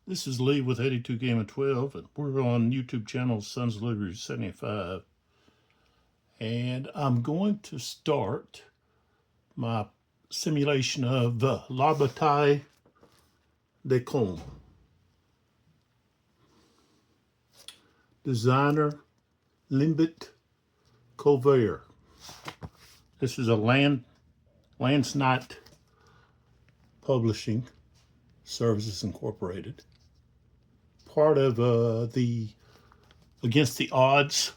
This is Lee with 82 Game of 12, and we're on YouTube channel Sons of Liberty 75. And I'm going to start my simulation of La Bataille de Kulm. Designer Limbit Colvert. This is a Lance Knight Publishing Services Incorporated. Part of the Against the Odds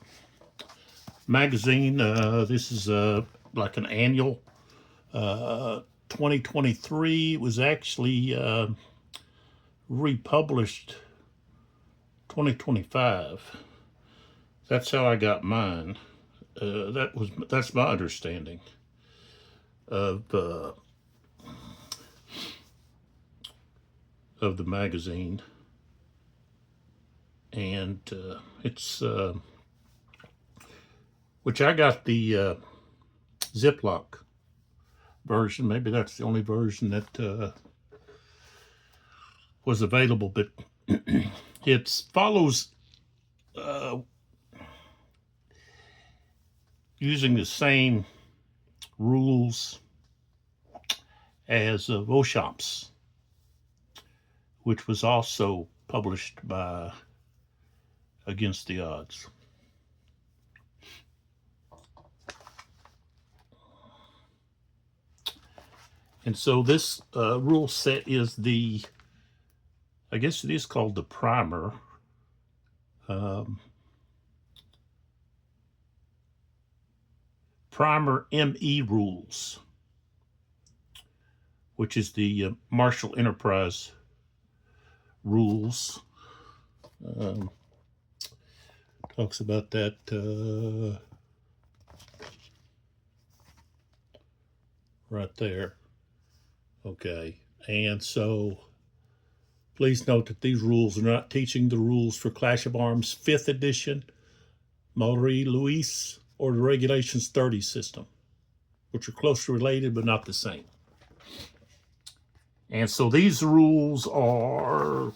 magazine. This is like an annual 2023. It was actually republished 2025. That's how I got mine. That's my understanding of the magazine, and it's which I got the Ziploc version. Maybe that's the only version that was available, but it follows using the same rules as Beauchamp's, which was also published by Against the Odds. And so this rule set is the, I guess it is called the primer. Primer ME rules, which is the Marshall Enterprise rules. Talks about that right there. Okay, and so please note that these rules are not teaching the rules for Clash of Arms 5th edition, Marie Louise, or the Regulations 30 system, which are closely related but not the same. And so these rules are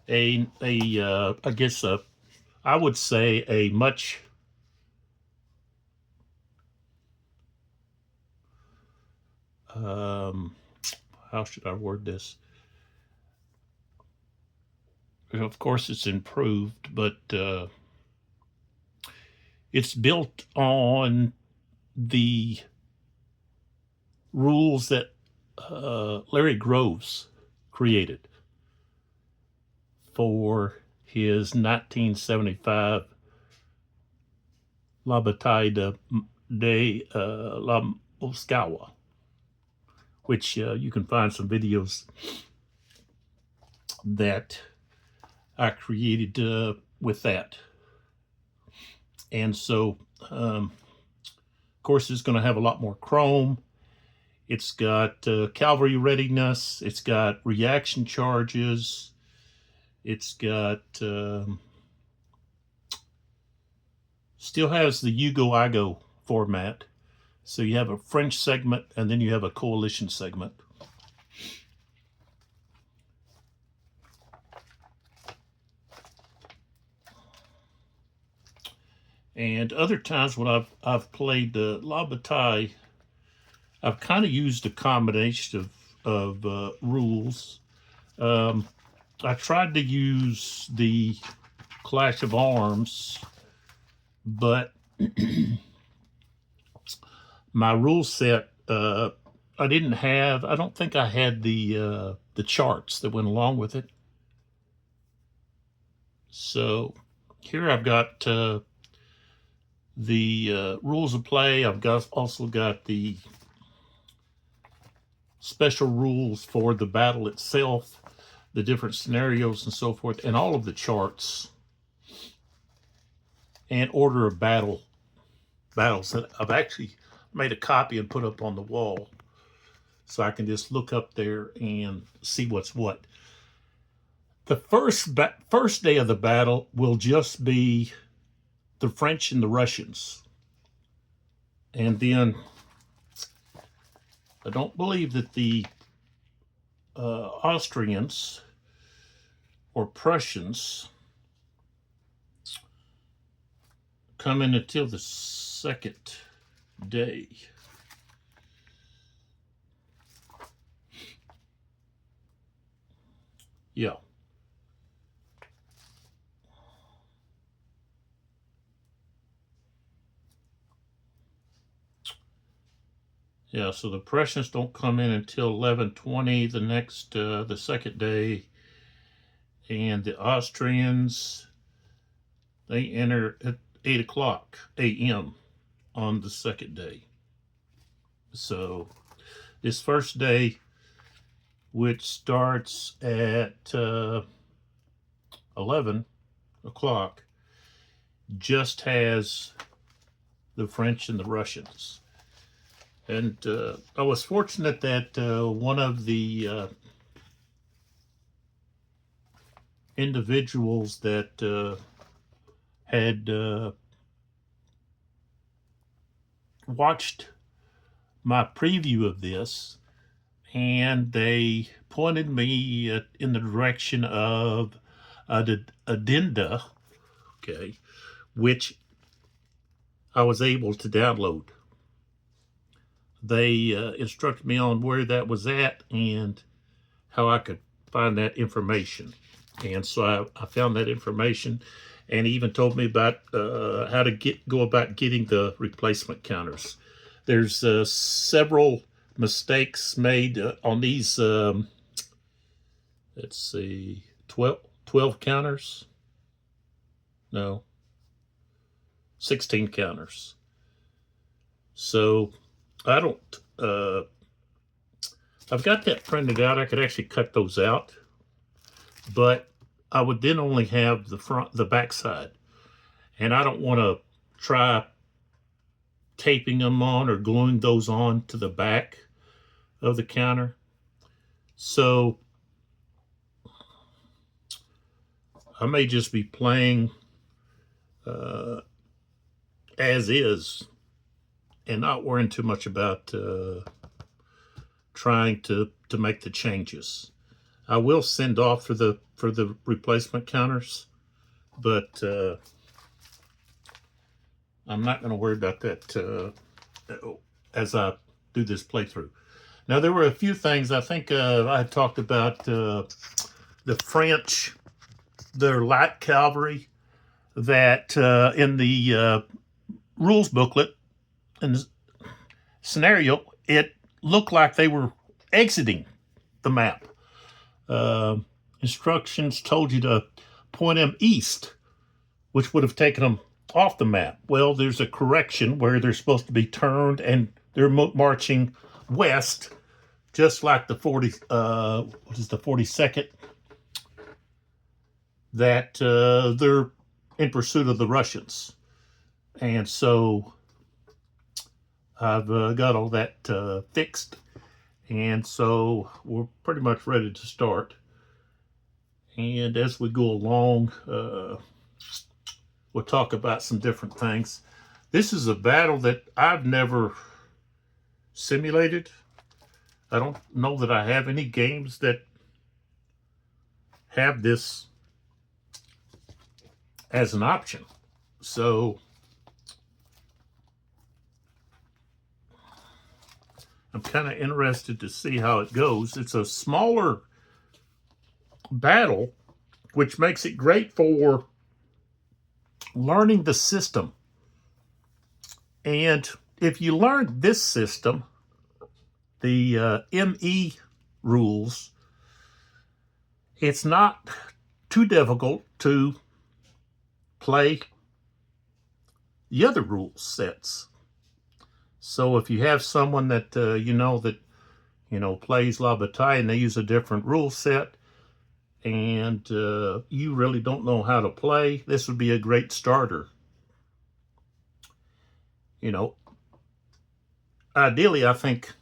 I would say a much how should I word this? Of course, it's improved, but it's built on the rules that Larry Groves created for his 1975 La Bataille de la Moscow, which you can find some videos that I created with that. And so, of course, it's going to have a lot more chrome. It's got cavalry readiness. It's got reaction charges. It's got, still has the you-go-I-go format. So you have a French segment, and then you have a coalition segment. And other times when I've played La Bataille, I've kind of used a combination of rules. I tried to use the Clash of Arms, but my rule set, I don't think I had the charts that went along with it. So here I've got the rules of play. I've also got the special rules for the battle itself, the different scenarios and so forth, and all of the charts and order of battles that I've actually made a copy and put up on the wall so I can just look up there and see what's what. The first day of the battle will just be the French and the Russians. And then I don't believe that the Austrians or Prussians coming until the second day. Yeah. Yeah, so the Prussians don't come in until 11:20 the second day, and the Austrians, they enter at 8 o'clock a.m. on the second day. So this first day, which starts at 11 o'clock, just has the French and the Russians. And I was fortunate that one of the individuals that had watched my preview of this, and they pointed me in the direction of the addenda, okay, which I was able to download. They instructed me on where that was at and how I could find that information. And so I found that information, and he even told me about how to go about getting the replacement counters. There's several mistakes made on these, let's see, 12 counters? No, 16 counters. So I don't, I've got that printed out. I could actually cut those out, but I would then only have the back side. And I don't want to try taping them on or gluing those on to the back of the counter. So I may just be playing as is and not worrying too much about trying to make the changes. I will send off for the replacement counters, but I'm not going to worry about that as I do this playthrough. Now, there were a few things I think I had talked about. The French, their light cavalry, that in the rules booklet and the scenario, it looked like they were exiting the map. Instructions told you to point them east, which would have taken them off the map. Well, there's a correction where they're supposed to be turned, and they're marching west, just like the 42nd, that they're in pursuit of the Russians. And so I've got all that fixed, and so we're pretty much ready to start. And as we go along, we'll talk about some different things. This is a battle that I've never simulated. I don't know that I have any games that have this as an option. So I'm kind of interested to see how it goes. It's a smaller battle, which makes it great for learning the system. And if you learn this system, the ME rules, it's not too difficult to play the other rule sets. So if you have someone that plays La Bataille and they use a different rule set, and you really don't know how to play, this would be a great starter. Ideally, I think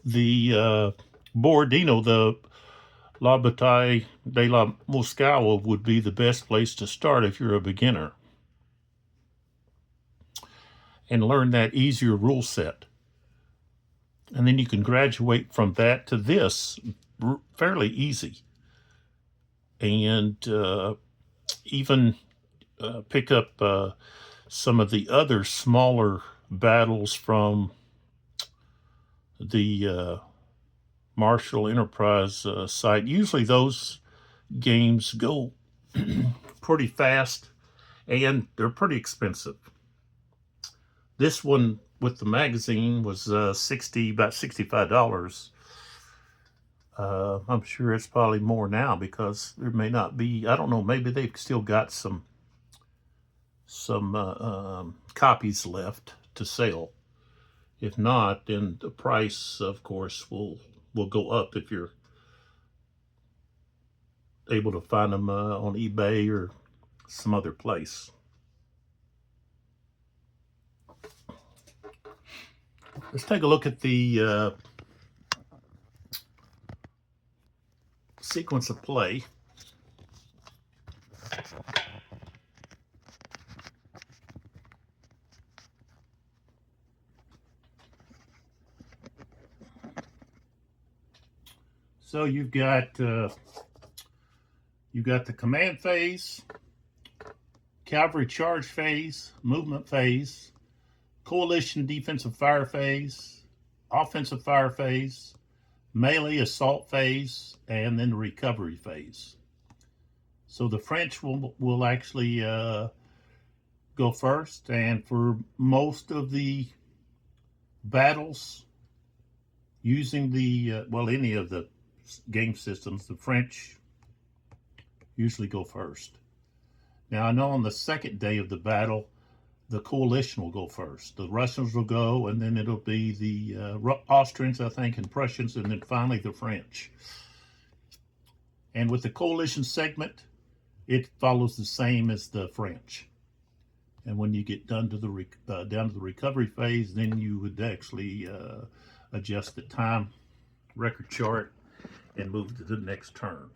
the Borodino, the La Bataille de la Moscow, would be the best place to start if you're a beginner and learn that easier rule set. And then you can graduate from that to this fairly easy. And even pick up some of the other smaller battles from the Marshall Enterprise site. Usually those games go pretty fast and they're pretty expensive. This one with the magazine was about $65. I'm sure it's probably more now because there may not be. I don't know. Maybe they've still got some copies left to sell. If not, then the price, of course, will go up if you're able to find them on eBay or some other place. Let's take a look at the sequence of play. So you've got the command phase, cavalry charge phase, movement phase, coalition defensive fire phase, offensive fire phase, melee assault phase, and then the recovery phase. So the French will actually go first, and for most of the battles using the any of the game systems, the French usually go first. Now I know on the second day of the battle, the coalition will go first. The Russians will go, and then it'll be the Austrians, I think, and Prussians, and then finally the French. And with the coalition segment, it follows the same as the French. And when you get down to the recovery phase, then you would actually adjust the time record chart and move to the next turn.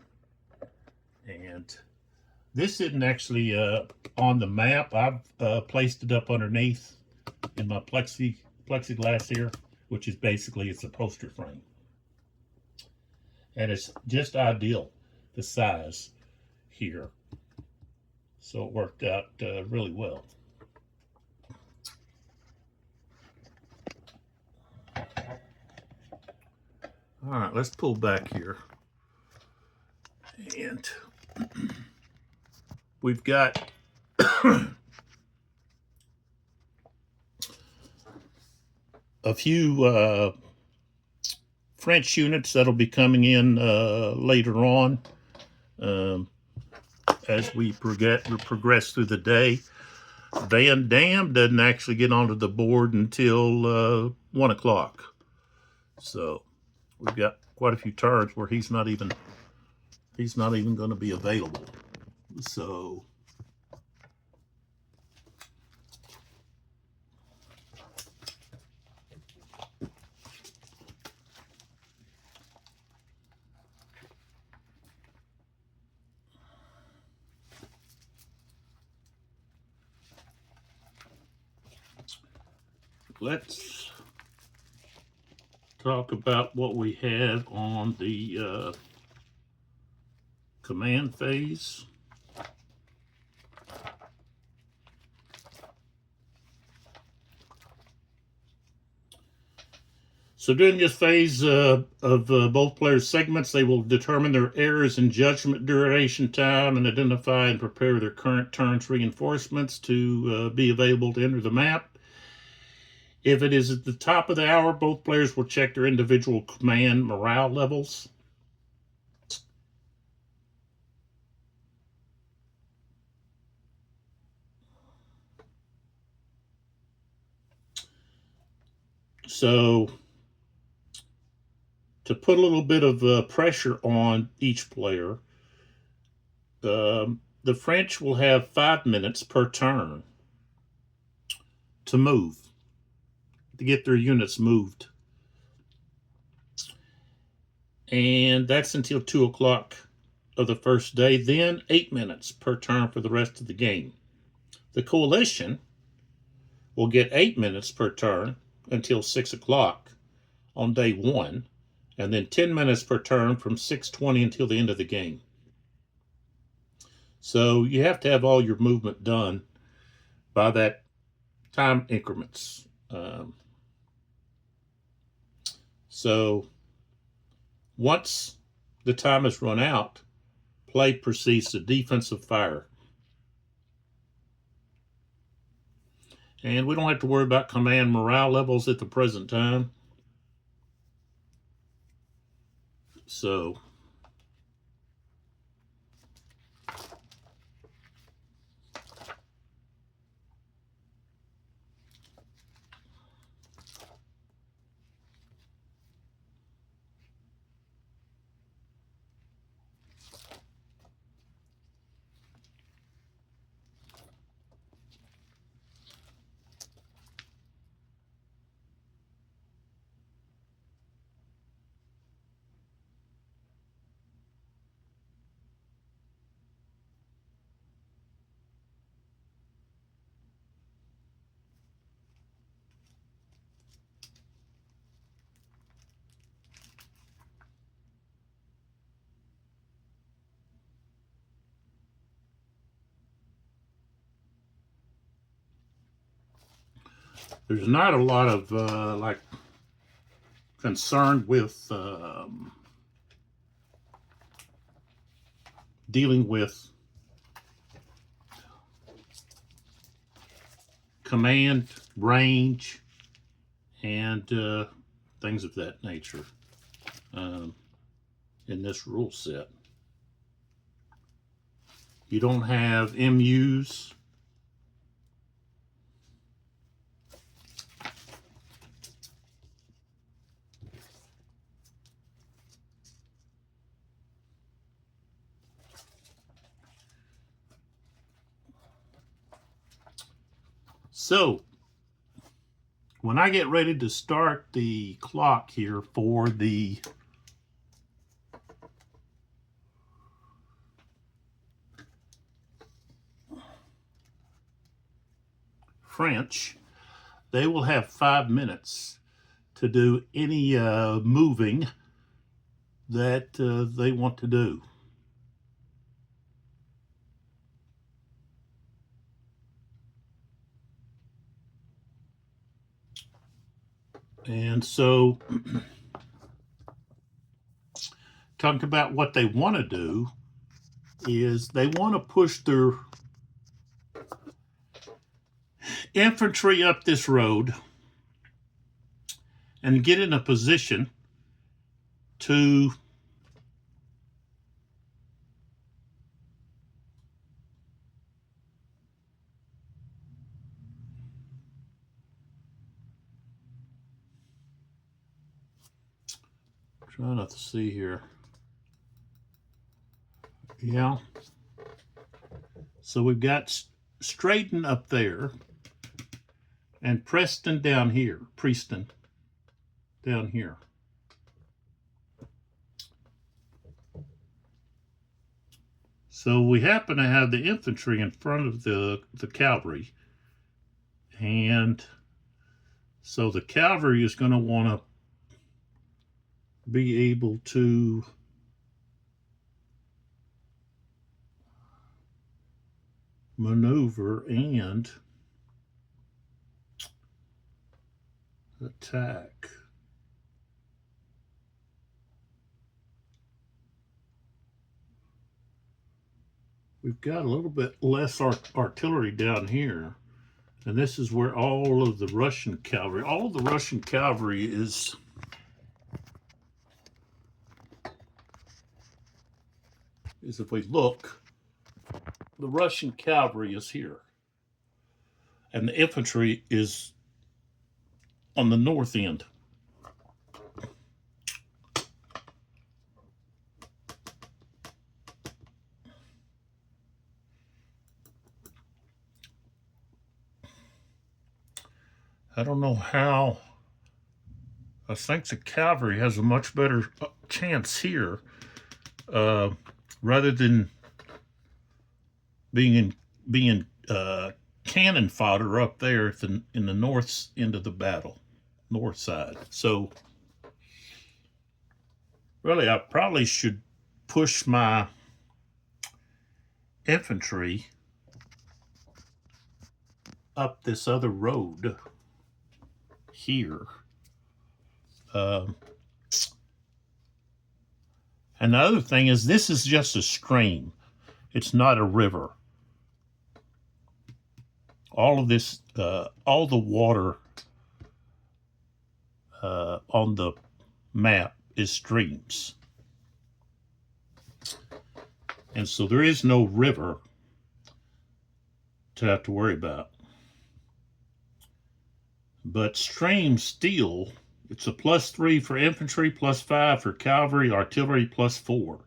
And this isn't actually on the map. I've placed it up underneath in my plexiglass here, which is basically it's a poster frame. And it's just ideal, the size here. So it worked out really well. All right, let's pull back here. And we've got a few French units that'll be coming in later on as we progress through the day. Van Dam doesn't actually get onto the board until 1 o'clock. So we've got quite a few turns where he's not even going to be available. So let's talk about what we had on the command phase. So during this phase of both players' segments, they will determine their errors in judgment duration time and identify and prepare their current turn's reinforcements to be available to enter the map. If it is at the top of the hour, both players will check their individual command morale levels. So to put a little bit of pressure on each player, the French will have 5 minutes per turn to move, to get their units moved. And that's until 2 o'clock of the first day, then 8 minutes per turn for the rest of the game. The coalition will get 8 minutes per turn until 6 o'clock on day 1, and then 10 minutes per turn from 6:20 until the end of the game. So you have to have all your movement done by that time increments. So once the time is run out, play proceeds to defensive fire. And we don't have to worry about command morale levels at the present time. So there's not a lot of like concern with dealing with command, range, and things of that nature in this rule set. You don't have MUs. So when I get ready to start the clock here for the French, they will have 5 minutes to do any moving that they want to do. And so, talking about what they want to do is they want to push their infantry up this road and get in a position to try not to see here. Yeah. So we've got Straydon up there and Preston down here. Preston down here. So we happen to have the infantry in front of the cavalry. And so the cavalry is going to want to be able to maneuver and attack. We've got a little bit less artillery down here, and this is where all of the Russian cavalry, is if we look, the Russian cavalry is here, and the infantry is on the north end. I don't know how. I think the cavalry has a much better chance here, rather than being cannon fodder up there in the north end of the battle, north side. So Really, I probably should push my infantry up this other road here. And the other thing is, this is just a stream. It's not a river. All of this, all the water on the map is streams. And so there is no river to have to worry about. But streams still, it's a +3 for infantry, +5 for cavalry, artillery +4.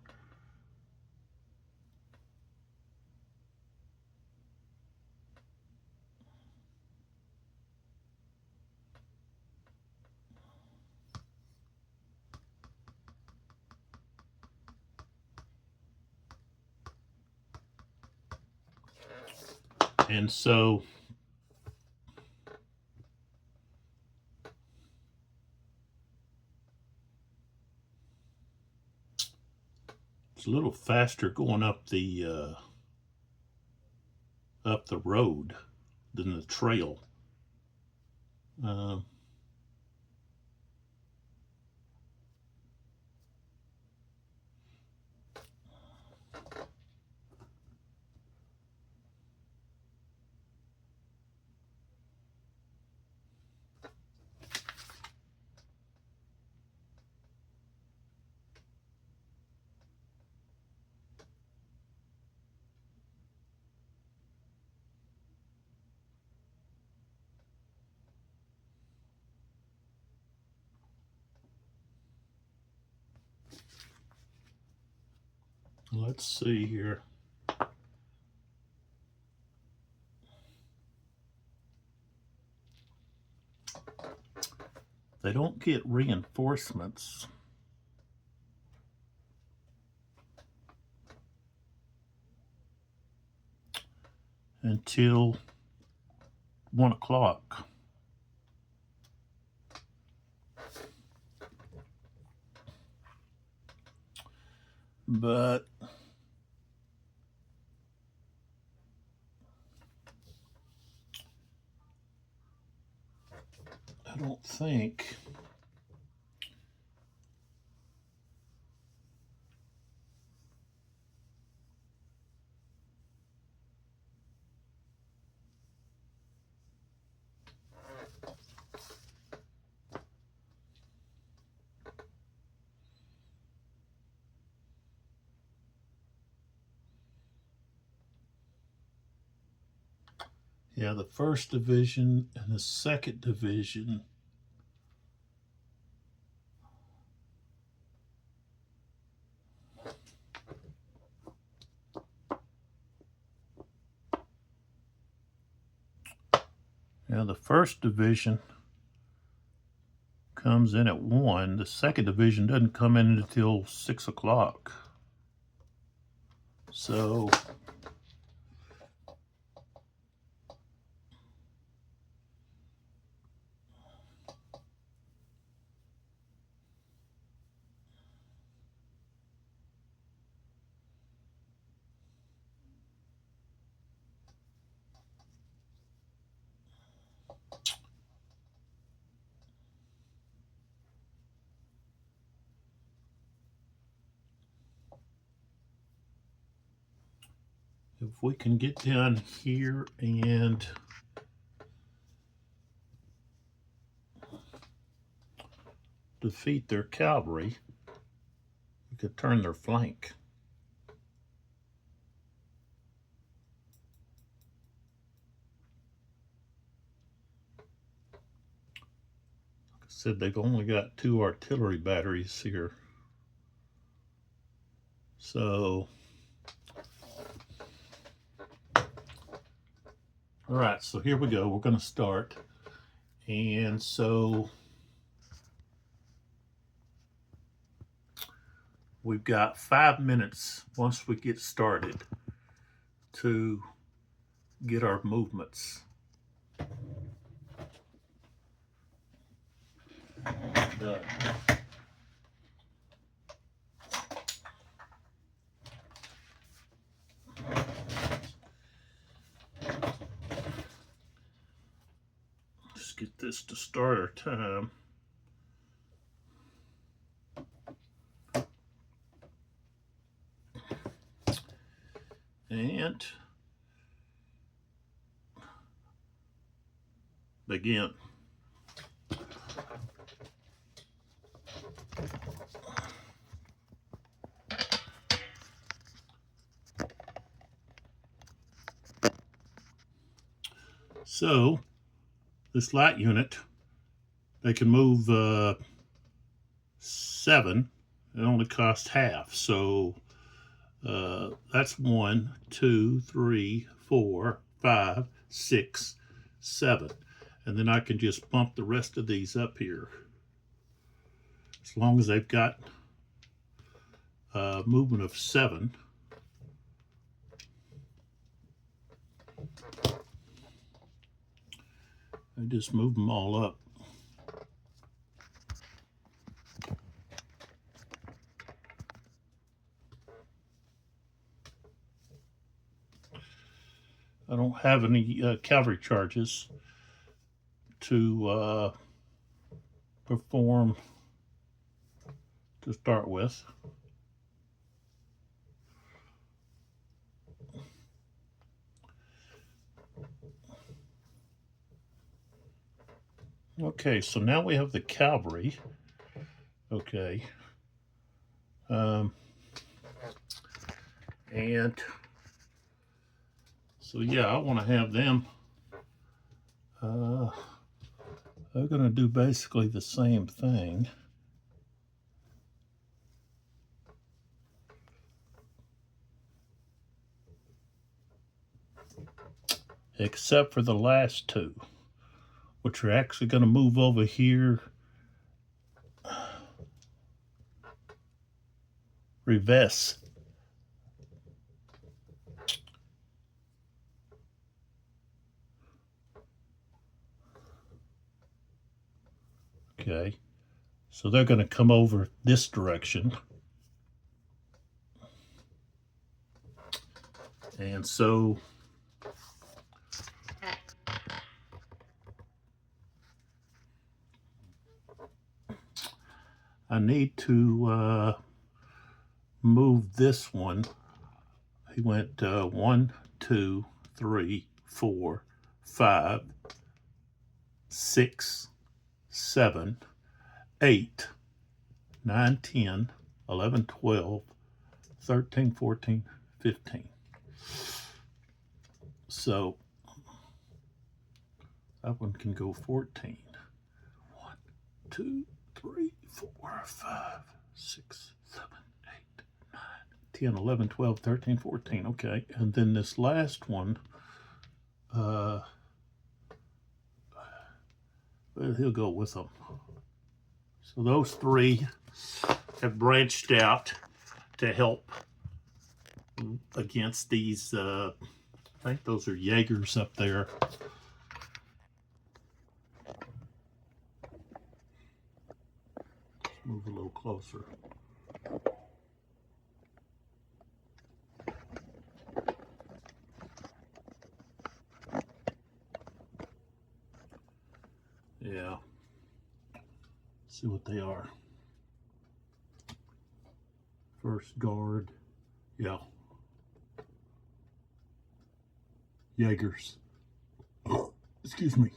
And so it's a little faster going up the road than the trail. Let's see here. They don't get reinforcements until 1 o'clock. But I don't think yeah, the 1st Division and the 2nd Division the 1st Division comes in at 1. The 2nd Division doesn't come in until 6 o'clock. So if we can get down here and defeat their cavalry, we could turn their flank. Like I said, they've only got 2 artillery batteries here. So, all right, so here we go. We're going to start. And so we've got 5 minutes once we get started to get our movements done. get this to start our time. And begin. So this light unit, they can move 7. It only costs half. So that's 1, 2, 3, 4, 5, 6, 7. And then I can just bump the rest of these up here. As long as they've got movement of 7. I just move them all up. I don't have any cavalry charges to perform to start with. Okay, so now we have the cavalry. Okay. And so yeah, I want to have them. They're going to do basically the same thing. Except for the last 2, which are actually going to move over here. Reverse. Okay, so they're going to come over this direction. And so I need to move this one. He went 1, 2, 3, 4, 5, 6, 7, 8, 9, 10, 11, 12, 13, 14, 15. So that one can go 14. 1, 2, 3, 4, 5, 6, 7, 8, 9, 10, 11, 12, 13, 14. Okay, and then this last one, well, he'll go with them. So those 3 have branched out to help against these, I think those are Jaegers up there. Let's move a little closer. Yeah. See what they are. First guard. Yeah. Jaegers. Excuse me.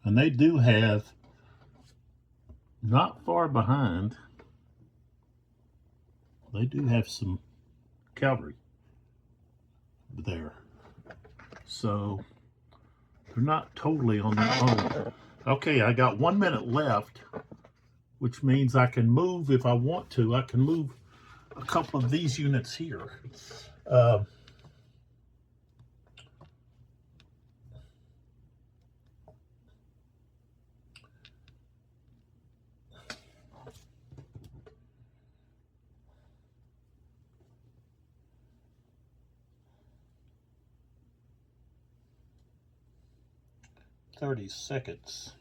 And they do have, not far behind, they do have some cavalry there. So they're not totally on their own. Okay, I got 1 minute left, which means I can move if I want to. I can move a couple of these units here. 30 seconds.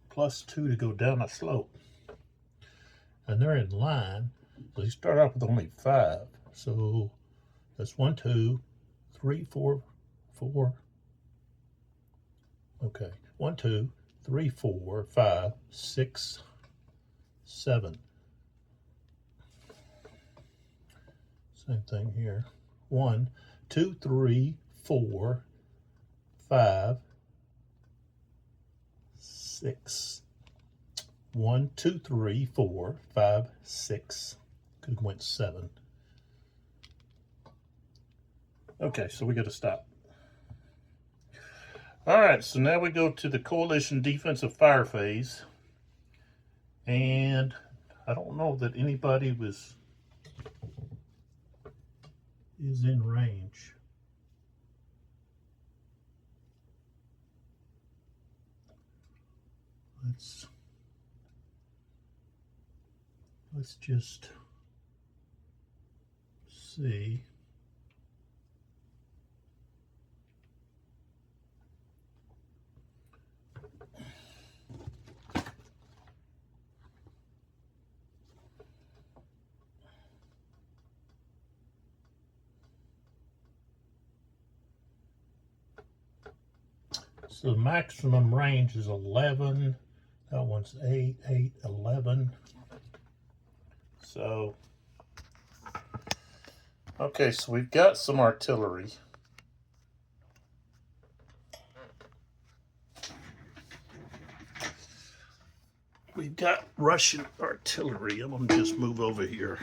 Plus 2 to go down a slope. And they're in line. So you start off with only 5. So that's 1, 2, 3, 4, 4. Okay, 1, 2, 3, 4, 5, 6, 7. Same thing here. 1, 2, 3, 4, 5, 6. 1, 2, 3, 4, 5, 6. Could have went 7. Okay, so we got to stop. All right, so now we go to the coalition defensive fire phase. And I don't know that anybody is in range. Let's just see. So the maximum range is 11. That one's 8, 8, 11. So, okay, so we've got some artillery. We've got Russian artillery. I'm going to just move over here.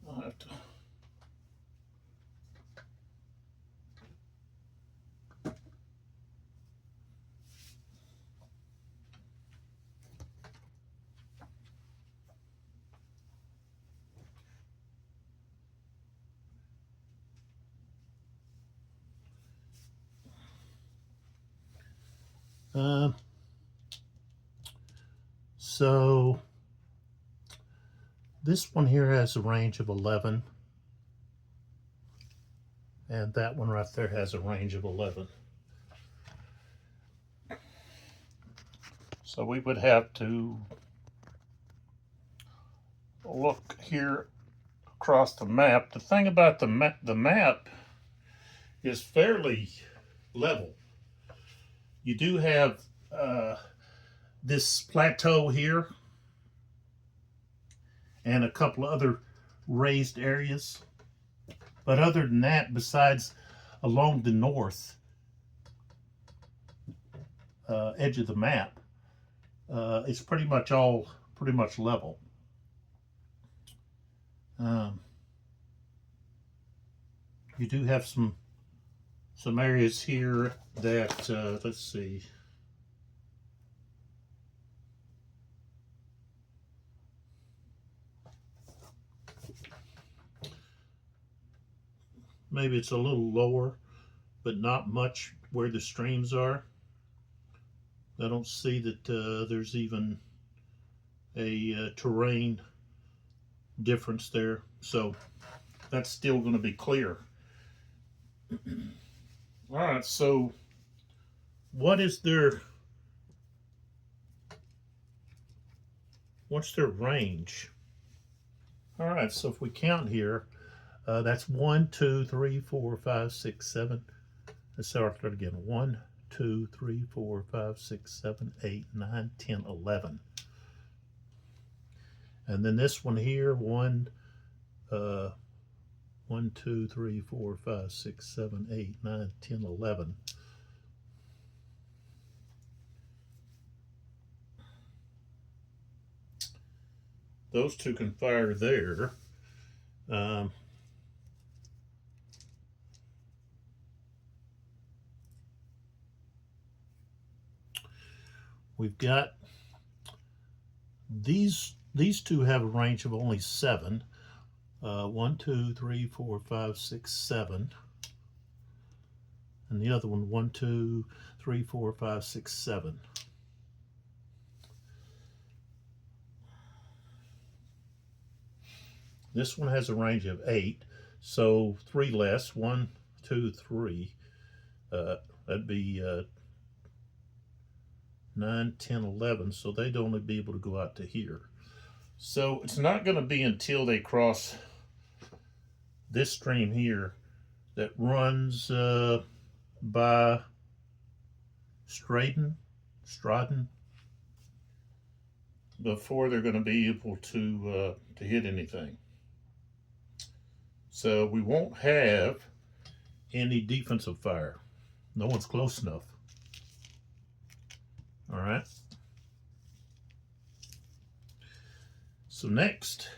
I'll have to... So this one here has a range of 11, and that one right there has a range of 11. So we would have to look here across the map. The thing about the map is fairly level. You do have this plateau here and a couple of other raised areas. But other than that, besides along the north edge of the map, it's pretty much level. You do have some areas here that let's see. Maybe it's a little lower, but not much where the streams are. I don't see that there's even a terrain difference there, so that's still going to be clear. All right, so what's their range? All right, so if we count here, that's 1, 2, 3, 4, 5, 6, 7. Let's start again. 1, 2, 3, 4, 5, 6, 7, 8, 9, 10, 11. And then this one here, 1, 2, 3, 4, 5, 6, 7, 8, 9, 10, 11. Those two can fire there. We've got these two have a range of only 7. 1, 2, 3, 4, 5, 6, 7. And the other one, 1, 2, 3, 4, 5, 6, 7. This one has a range of 8, so 3 less. 1, 2, 3. That'd be 9, 10, 11, so they'd only be able to go out to here. So it's not going to be until they cross this stream here that runs by Stratton before they're going to be able to hit anything. So we won't have any defensive fire. No one's close enough. All right. So next,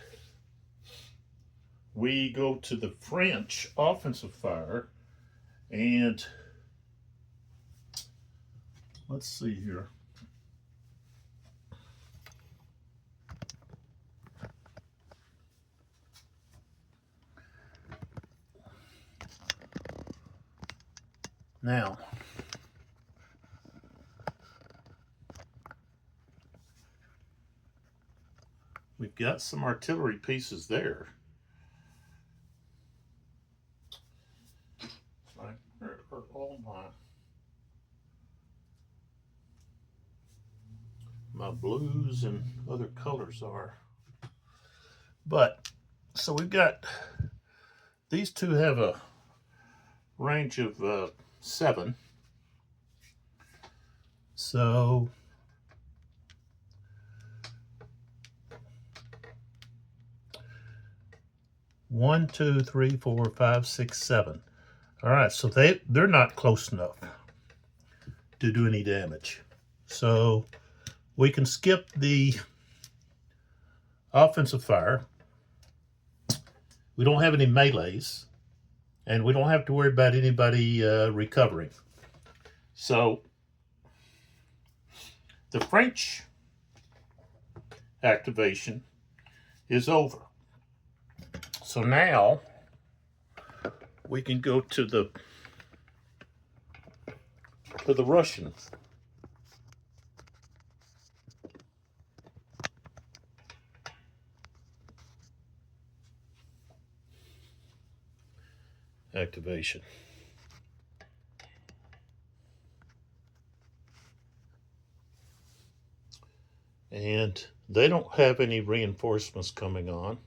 we go to the French offensive fire, and let's see here. Now, we've got some artillery pieces there. Where are all my blues and other colors are? But, so we've got, these two have a range of 7. So one, 2, 3, 4, 5, 6, 7. All right, so they're not close enough to do any damage. So we can skip the offensive fire. We don't have any melees, and we don't have to worry about anybody recovering. So the French activation is over. So now we can go to the Russian. Activation. And they don't have any reinforcements coming on.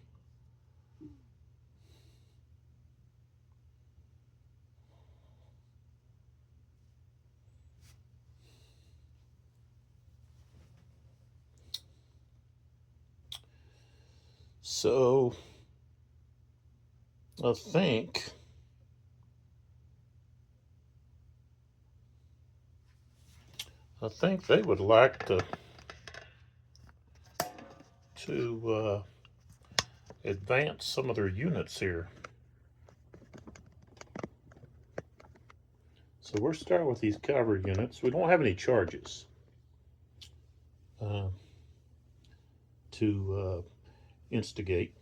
So I think they would like to advance some of their units here. So we're starting with these cavalry units. We don't have any charges to instigate.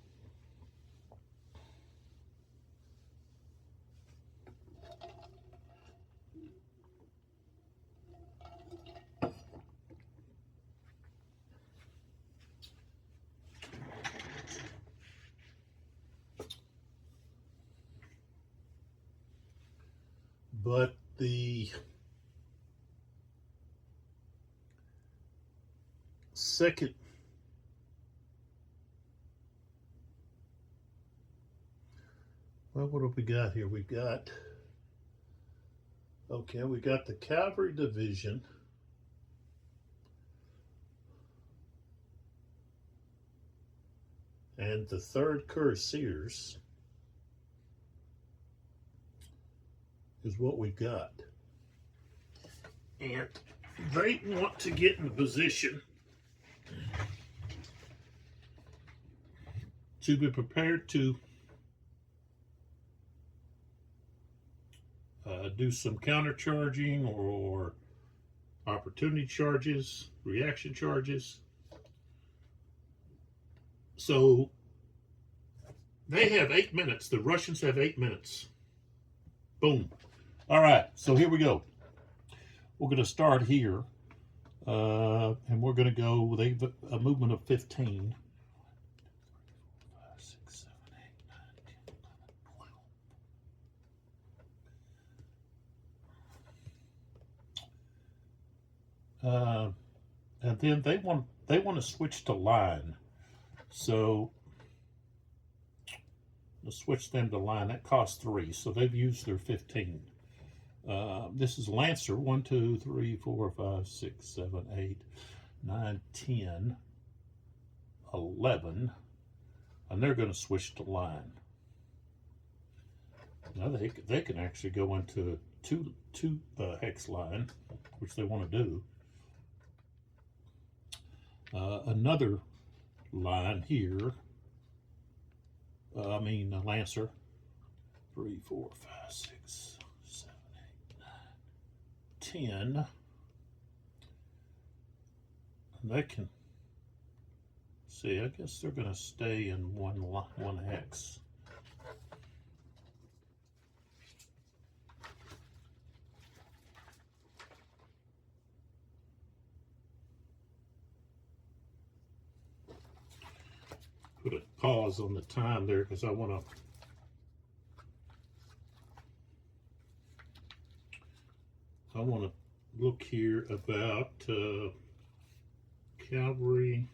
But the second what have we got here? We got we got the cavalry division. And the 3rd Cuirassiers is what we've got. And they want to get in position to be prepared to do some countercharging or opportunity charges, reaction charges. So they have 8 minutes. The Russians have 8 minutes. Boom. All right, so here we go. We're going to start here, and we're going to go, they have a movement of 15. 5, 6, 7, 8, 9, 10, 11, 12. and then they want to switch to line. So let's switch them to line. That costs 3, so they've used their 15. This is Lancer. 1, 2, 3, 4, 5, 6, 7, 8, 9, 10, 11, and they're going to switch to line. Now they can actually go into two hex line, which they want to do. Another line here. Lancer. 3, 4, 5, 6, 7, 8, 9, 10. And they can see. I guess they're going to stay in one hex. Put a pause on the time there because I want to look here about cavalry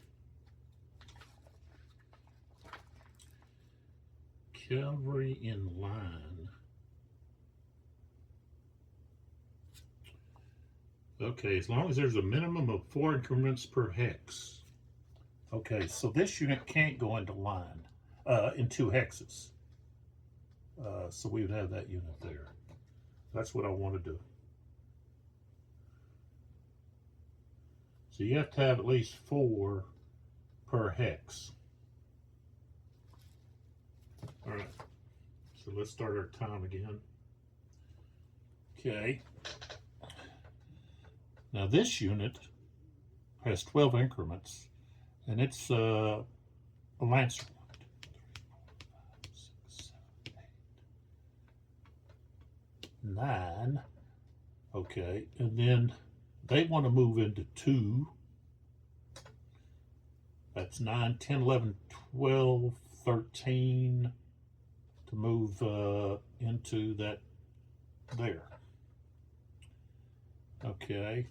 in line. Okay, as long as there's a minimum of 4 increments per hex. Okay, so this unit can't go into line in 2 hexes. So we would have that unit there. That's what I want to do. So you have to have at least 4 per hex. All right, so let's start our time again. Okay. Now this unit has 12 increments. And it's a Lancer. 1, 2, 3, 4, 5, 6, 7, 8, 9. Okay, and then they want to move into 2. That's 9, 10, 11, 12, 13 to move into that there. Okay,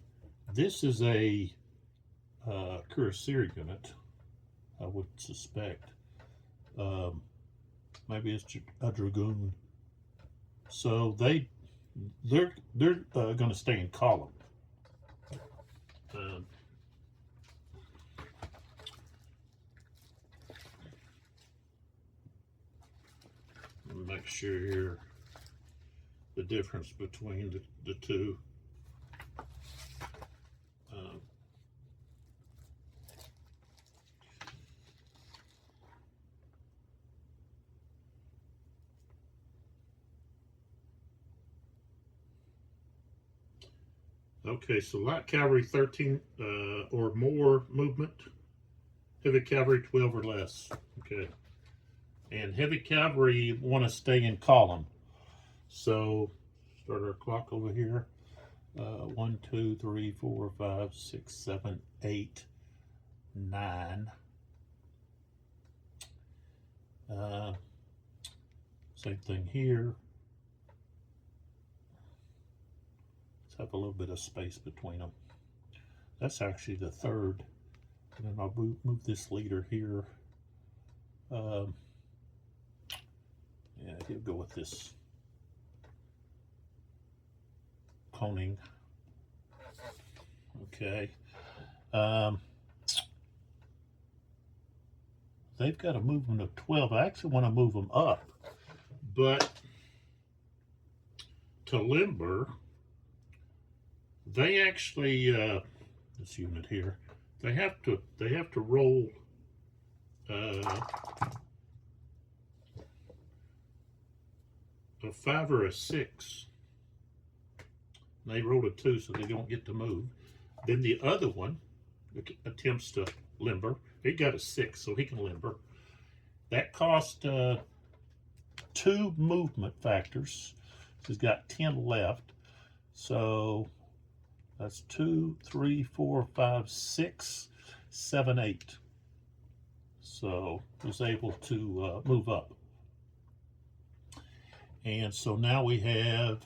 this is a cuirassier unit, I would suspect. Maybe it's a dragoon. So they're going to stay in column. Make sure here the difference between the two. Okay, so light cavalry 13 or more movement, heavy cavalry 12 or less. Okay, and heavy cavalry want to stay in column. So start our clock over here. 1, 2, 3, 4, 5, 6, 7, 8, 9. Same thing here. Have a little bit of space between them. That's actually the 3rd. And then I'll move this leader here. Yeah, he'll go with this coning. Okay. They've got a movement of 12. I actually want to move them up, but to limber, they actually this unit here, they have to roll a 5 or a 6. They rolled a 2, so they don't get to move. Then the other one attempts to limber. He got a 6, so he can limber. That cost 2 movement factors. So he's got 10 left. So that's 2, 3, 4, 5, 6, 7, 8. So was able to move up. And so now we have,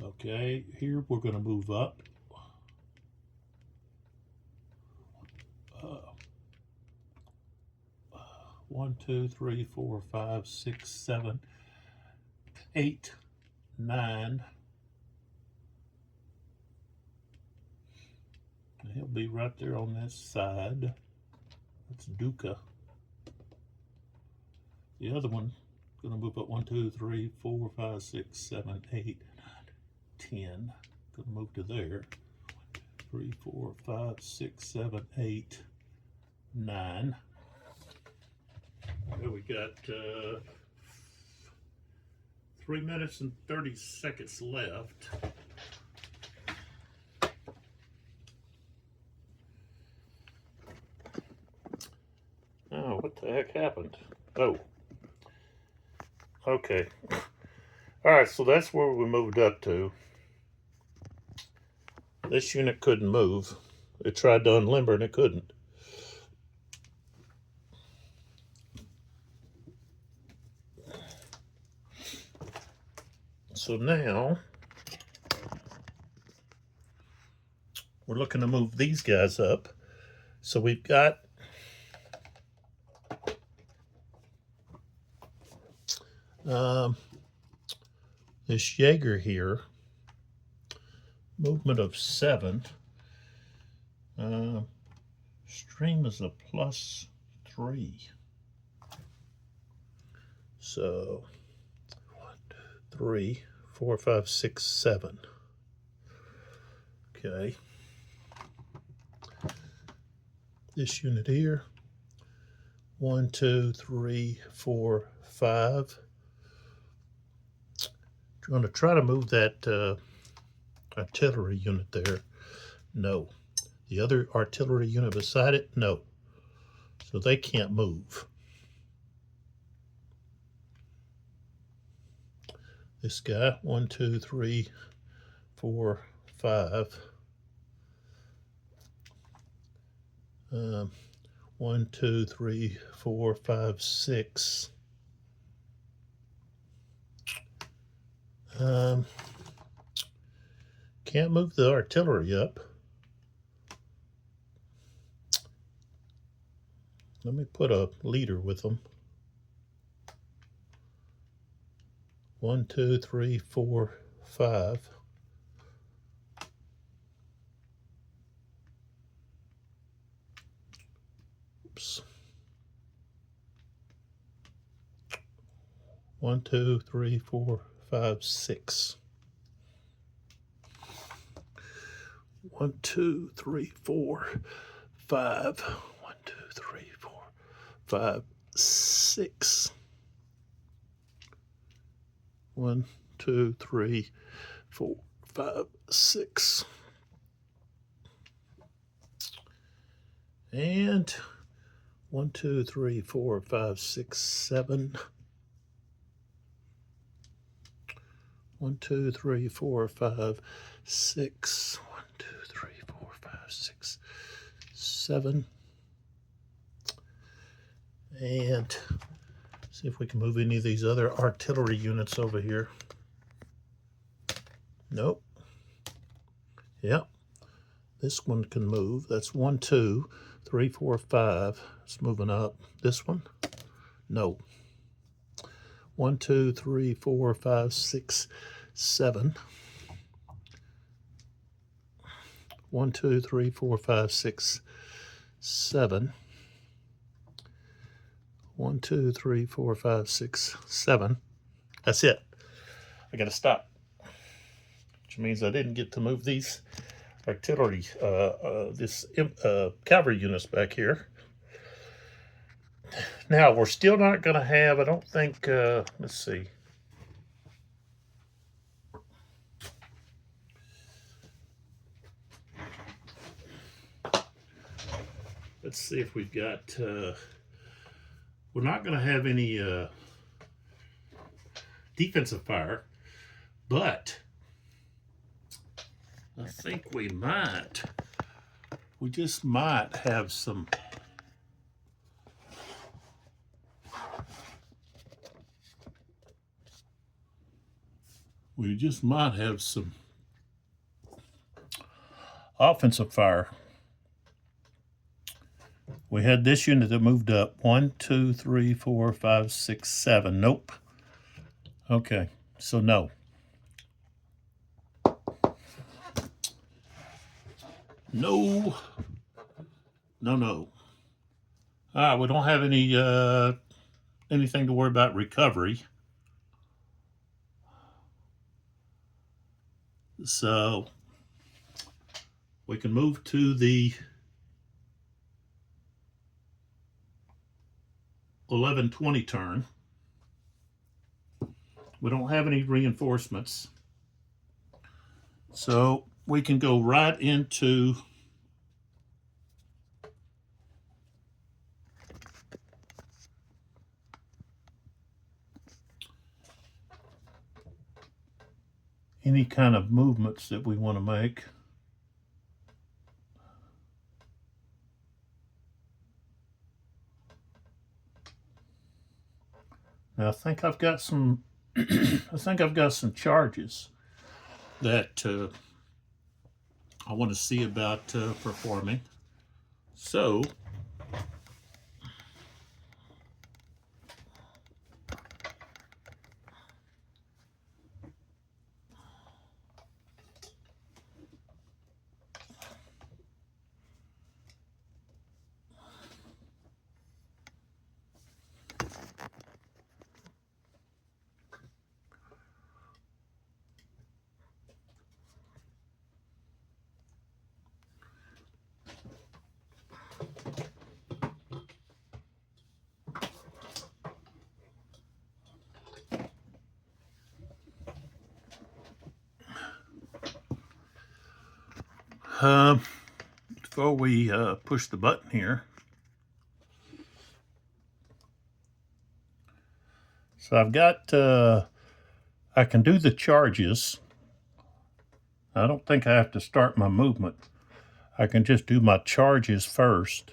okay, here we're going to move up. 1, 2, 3, 4, 5, 6, 7, 8, 9. And he'll be right there on this side. That's Duca. The other one, gonna move up 1, 2, 3, 4, 5, 6, 7, 8, 9, 10. Gonna move to there. 1, 2, 3, 4, 5, 6, 7, 8, 9. There we got 3 minutes and 30 seconds left. Oh, what the heck happened? Oh. Okay. All right, so that's where we moved up to. This unit couldn't move. It tried to unlimber and it couldn't. So now we're looking to move these guys up. So we've got this Jaeger here, movement of 7. Stream is a +3. So 1, 2, 3, 4, 5, 6, 7. Okay. This unit here, 1, 2, 3, 4, 5. I'm going to try to move that artillery unit there. No. The other artillery unit beside it, no. So they can't move. This guy, 1, 2, 3, 4, 5. 1, 2, 3, 4, 5, 6. Can't move the artillery up. Let me put a leader with them. 1, 2, 3, 4, 5. Oops. 1, 2, 3, 4, 5, 6. 1, 2, 3, 4, 5. 1, 2, 3, 4, 5, 6. 1, 2, 3, 4, 5, 6. And 1, 2, 3, 4, 5, 6, 7. 1, 2, 3, 4, 5, 6. 1, 2, 3, 4, 5, 6, 7. And see if we can move any of these other artillery units over here. Nope. Yep. This one can move. That's 1, 2, 3, 4, 5. It's moving up. This one? No. 1, 2, 3, 4, 5, 6, 7. 1, 2, 3, 4, 5, 6, 7. 1, 2, 3, 4, 5, 6, 7. That's it. I gotta stop. Which means I didn't get to move these artillery, cavalry units back here. Now, we're still not gonna have, I don't think, let's see. Let's see if we've got, we're not going to have any defensive fire, but I think we just might have some offensive fire We had this unit that moved up. 1, 2, 3, 4, 5, 6, 7. Nope. Okay, so no. No. No, no. We don't have any anything to worry about recovery. So we can move to the 11-20 turn. We don't have any reinforcements. So we can go right into any kind of movements that we want to make. Now I think I've got some charges that I want to see about performing. So before we push the button here, so I've got, I can do the charges. I don't think I have to start my movement. I can just do my charges first.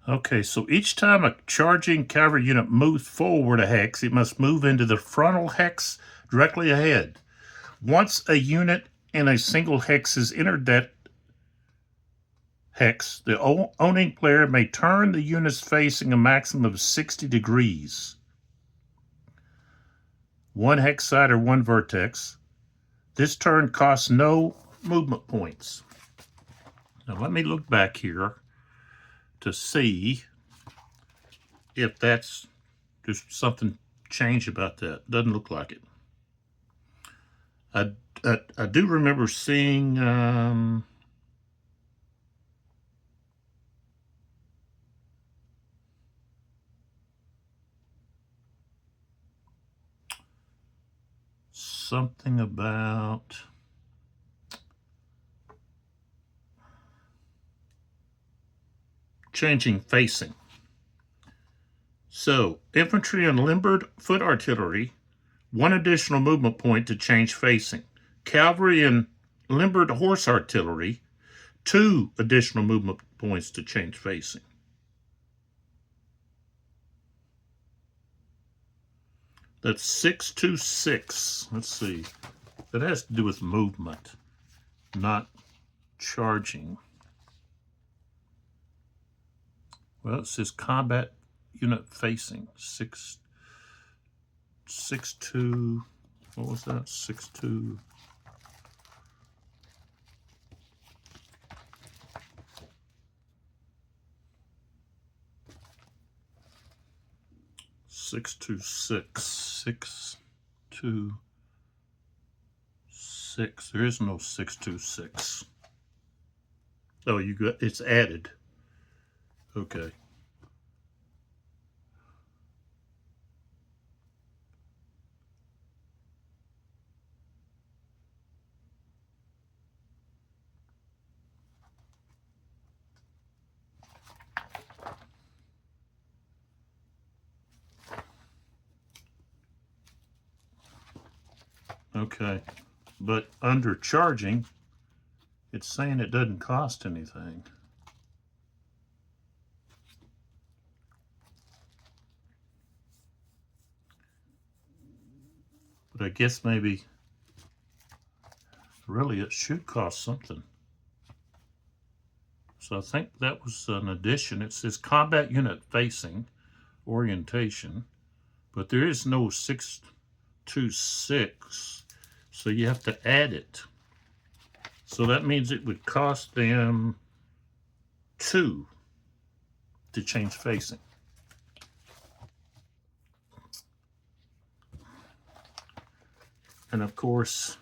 Okay, so each time a charging cavalry unit moves forward a hex, it must move into the frontal hex directly ahead. Once a unit in a single hex has entered that hex, the owning player may turn the units facing a maximum of 60 degrees. One hex side or one vertex. This turn costs no movement points. Now let me look back here to see if that's just something changed about that. Doesn't look like it. I do remember seeing something about changing facing. So, infantry and limbered foot artillery, one additional movement point to change facing. Cavalry and limbered horse artillery, 2 additional movement points to change facing. That's 626. Let's see. That has to do with movement, not charging. Well, it says combat unit facing. 6.2. What was that? 6.2. 626. 626. There is no 626. Oh, you got it's added. Okay. Okay. But under charging, it's saying it doesn't cost anything. But I guess maybe really it should cost something. So I think that was an addition. It says combat unit facing orientation, but there is no 626, so you have to add it. So that means it would cost them 2 to change facing. And of course,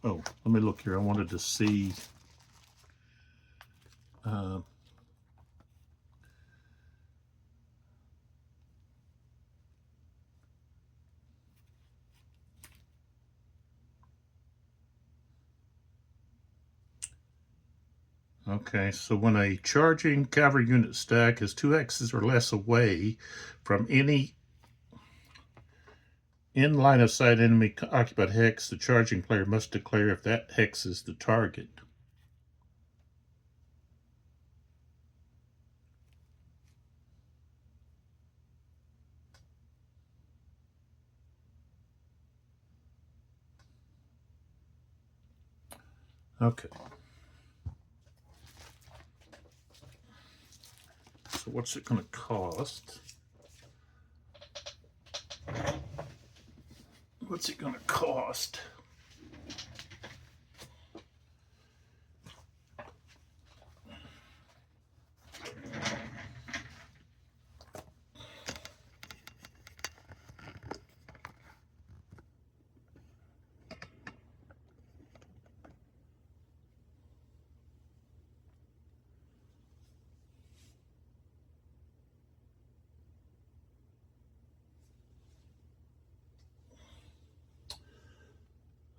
oh, let me look here. I wanted to see okay, so when a charging cavalry unit stack is 2 hexes or less away from any in line of sight enemy occupied hex, the charging player must declare if that hex is the target. Okay. So what's it going to cost? What's it going to cost?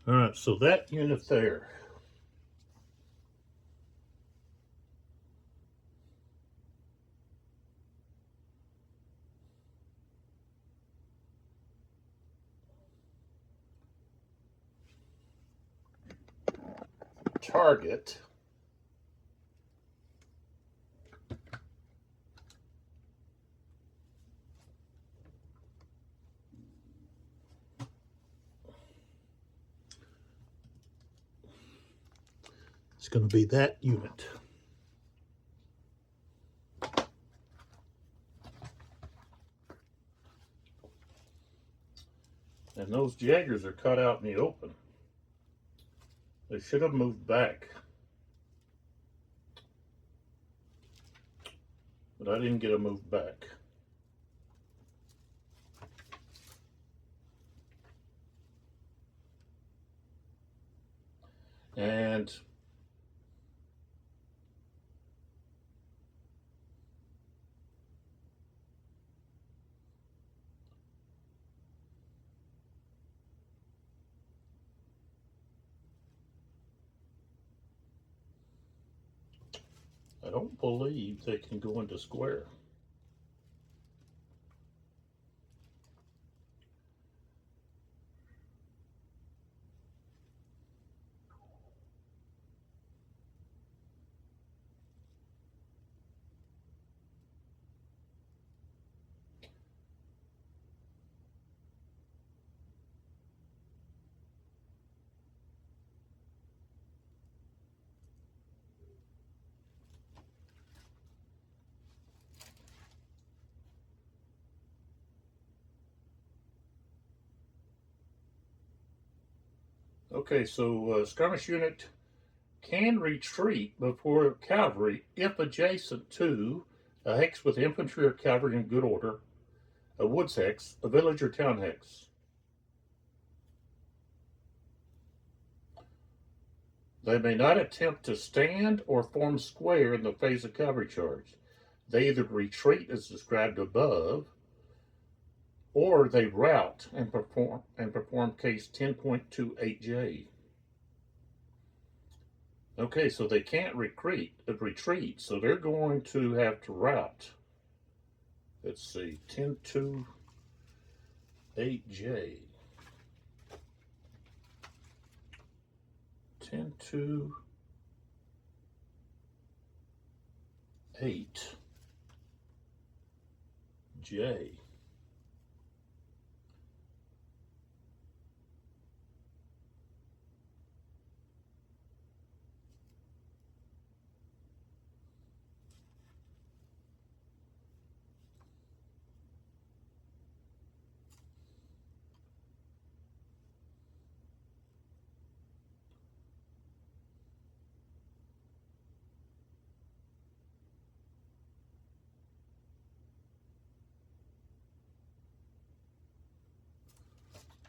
All right, so that unit there. Target. It's going to be that unit. And those Jaggers are cut out in the open. They should have moved back. But I didn't get a move back. And I don't believe they can go into square. Okay, so skirmish unit can retreat before cavalry if adjacent to a hex with infantry or cavalry in good order, A woods hex, a village or town hex. They may not attempt to stand or form square in the phase of cavalry charge. They either retreat as described above, or they rout and perform case 10.28J. Okay, so they can't retreat, so they're going to have to rout. Let's see, 10.28J. 10.28J.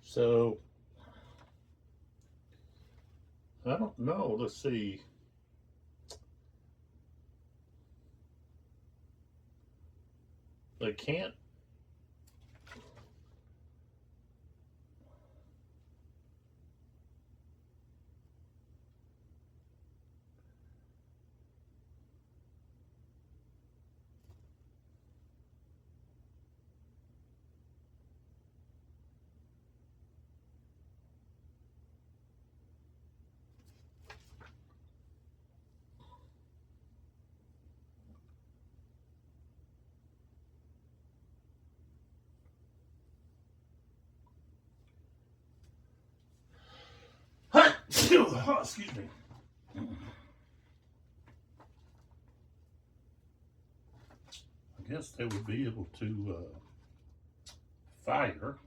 So, I don't know. Let's see. They can't. Excuse me. I guess they would be able to fire.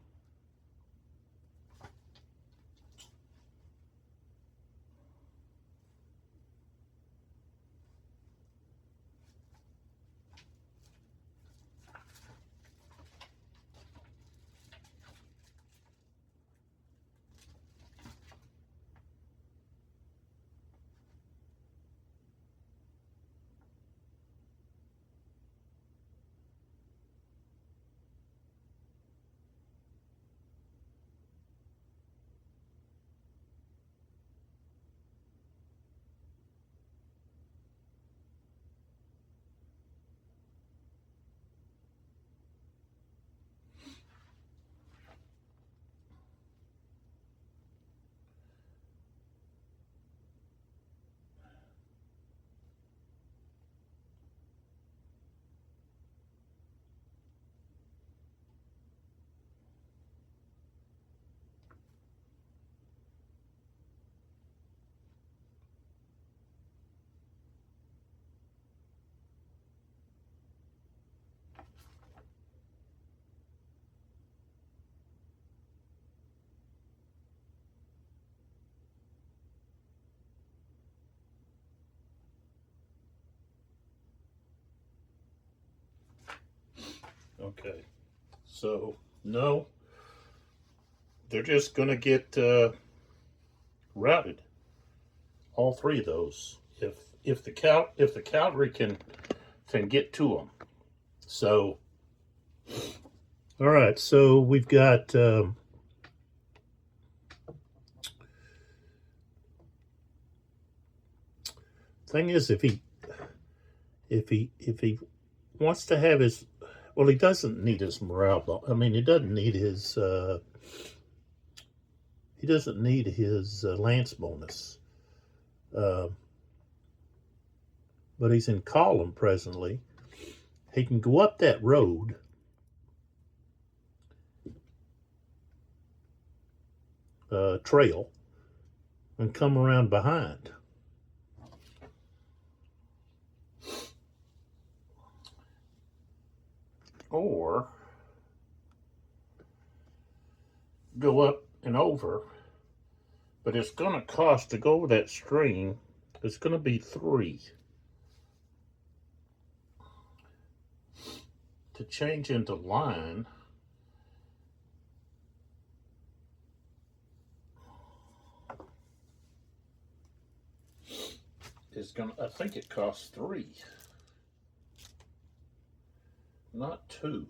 Okay, so no, they're just going to get routed. All three of those, if the cavalry can get to them. So, all right. So we've got thing is, if he wants to have his, well, he doesn't need his morale. I mean, he doesn't need his lance bonus. But he's in Kulm presently. He can go up that road trail and come around behind. Or go up and over, but it's going to cost to go over that stream. It's going to be 3 to change into line. is gonna, I think it costs 3, not 2.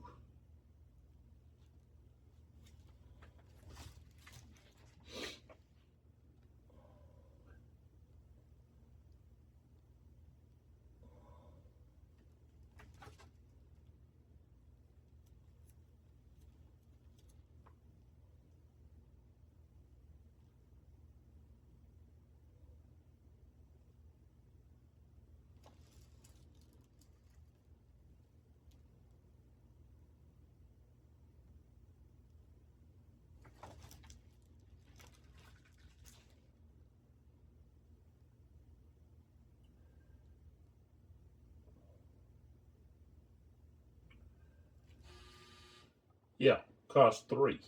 Yeah, cost 3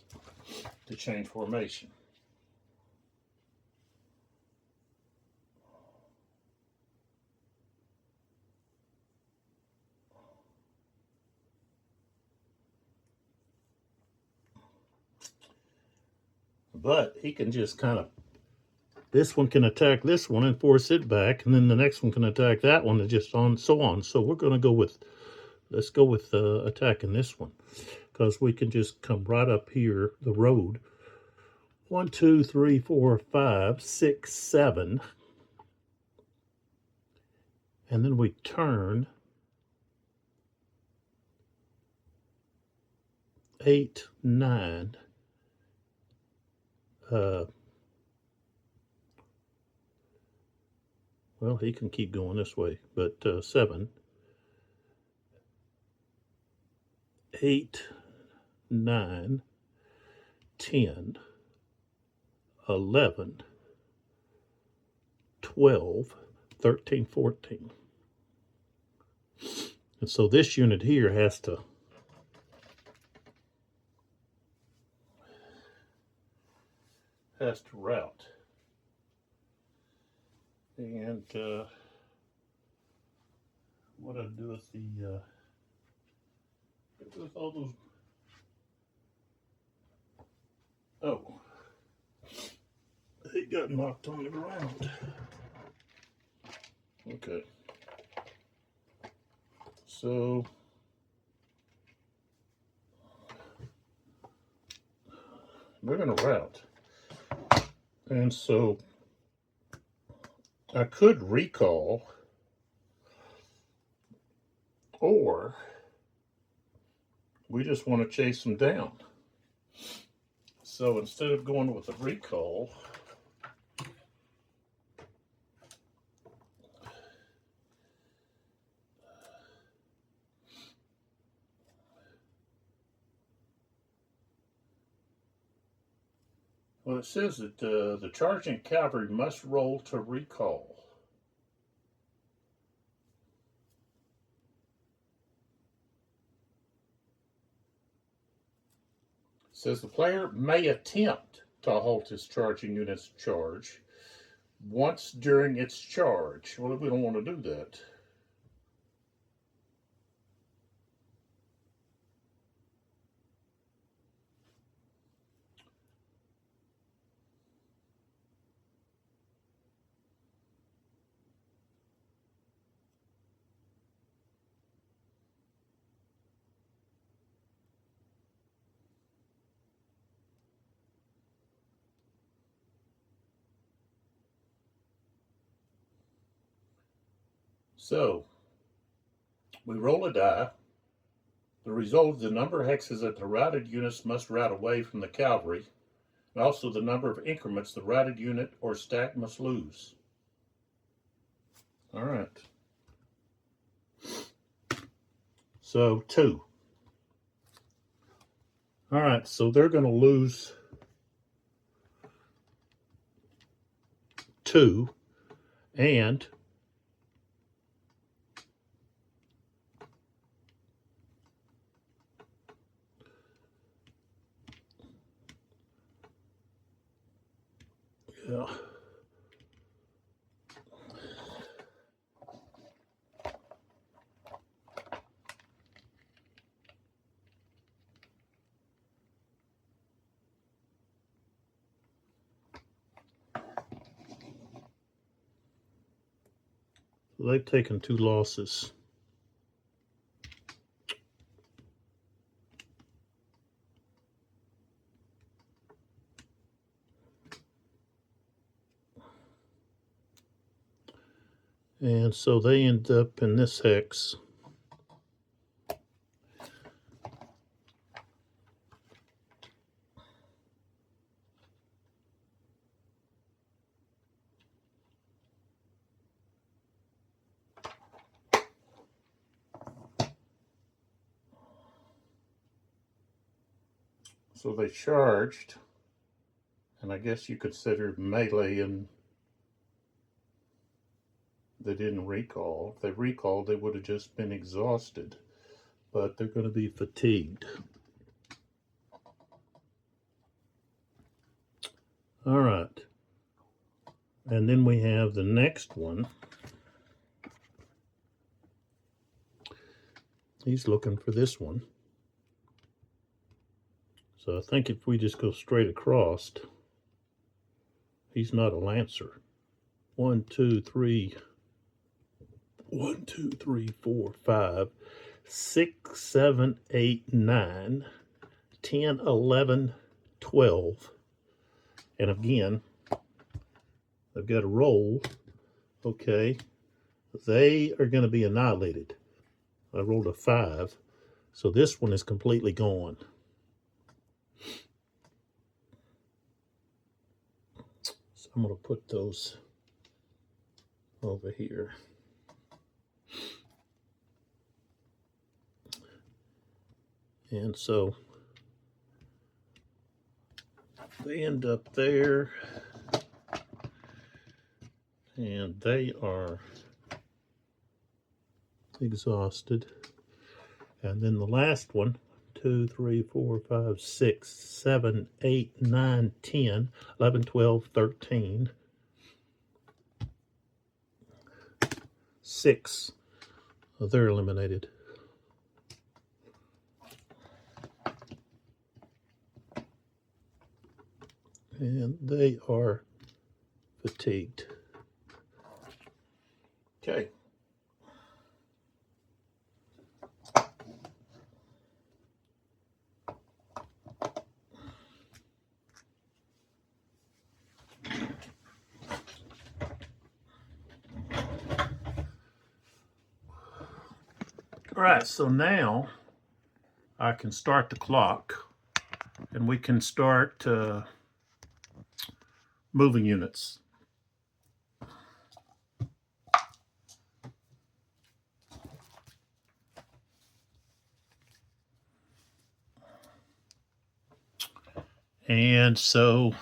to change formation. But he can just kind of, this one can attack this one and force it back, and then the next one can attack that one, and just on so on. So we're going to go with, let's go with attacking this one, because we can just come right up here the road. 1, 2, 3, 4, 5, 6, 7, and then we turn 8, 9. Well, he can keep going this way, but 7, 8, 9, 10, 11, 12, 13, 14. And so this unit here has to route. And what I do with the with all those, oh, it got knocked on the ground. Okay, so we're gonna route, and so I could recall, or we just want to chase them down. So instead of going with a recall, well, it says that the charging cavalry must roll to recall. It says the player may attempt to halt his charging unit's charge once during its charge. Well, we don't want to do that. So we roll a die. The result is the number of hexes that the routed units must route away from the cavalry, and also the number of increments the routed unit or stack must lose. All right. So 2. All right, so they're going to lose 2, and yeah. So they've taken 2 losses. And so they end up in this hex. So they charged, and I guess you could consider melee, and they didn't recall. If they recalled, they would have just been exhausted, but they're going to be fatigued. All right. And then we have the next one. He's looking for this one. So I think if we just go straight across, he's not a lancer. 1, 2, 3. 1, 2, 3, 4, 5, 6, 7, 8, 9, 10, 11, 12. And again, I've got to roll. Okay. They are going to be annihilated. I rolled a 5. So this one is completely gone. So I'm going to put those over here. And so they end up there. And they are exhausted. And then the last one, 2, 3, 4, 5, 6, 7, 8, 9, 10, 11, 12, 13. 6. Oh, they're eliminated. And they are fatigued. Okay. All right, so now I can start the clock and we can start moving units. And so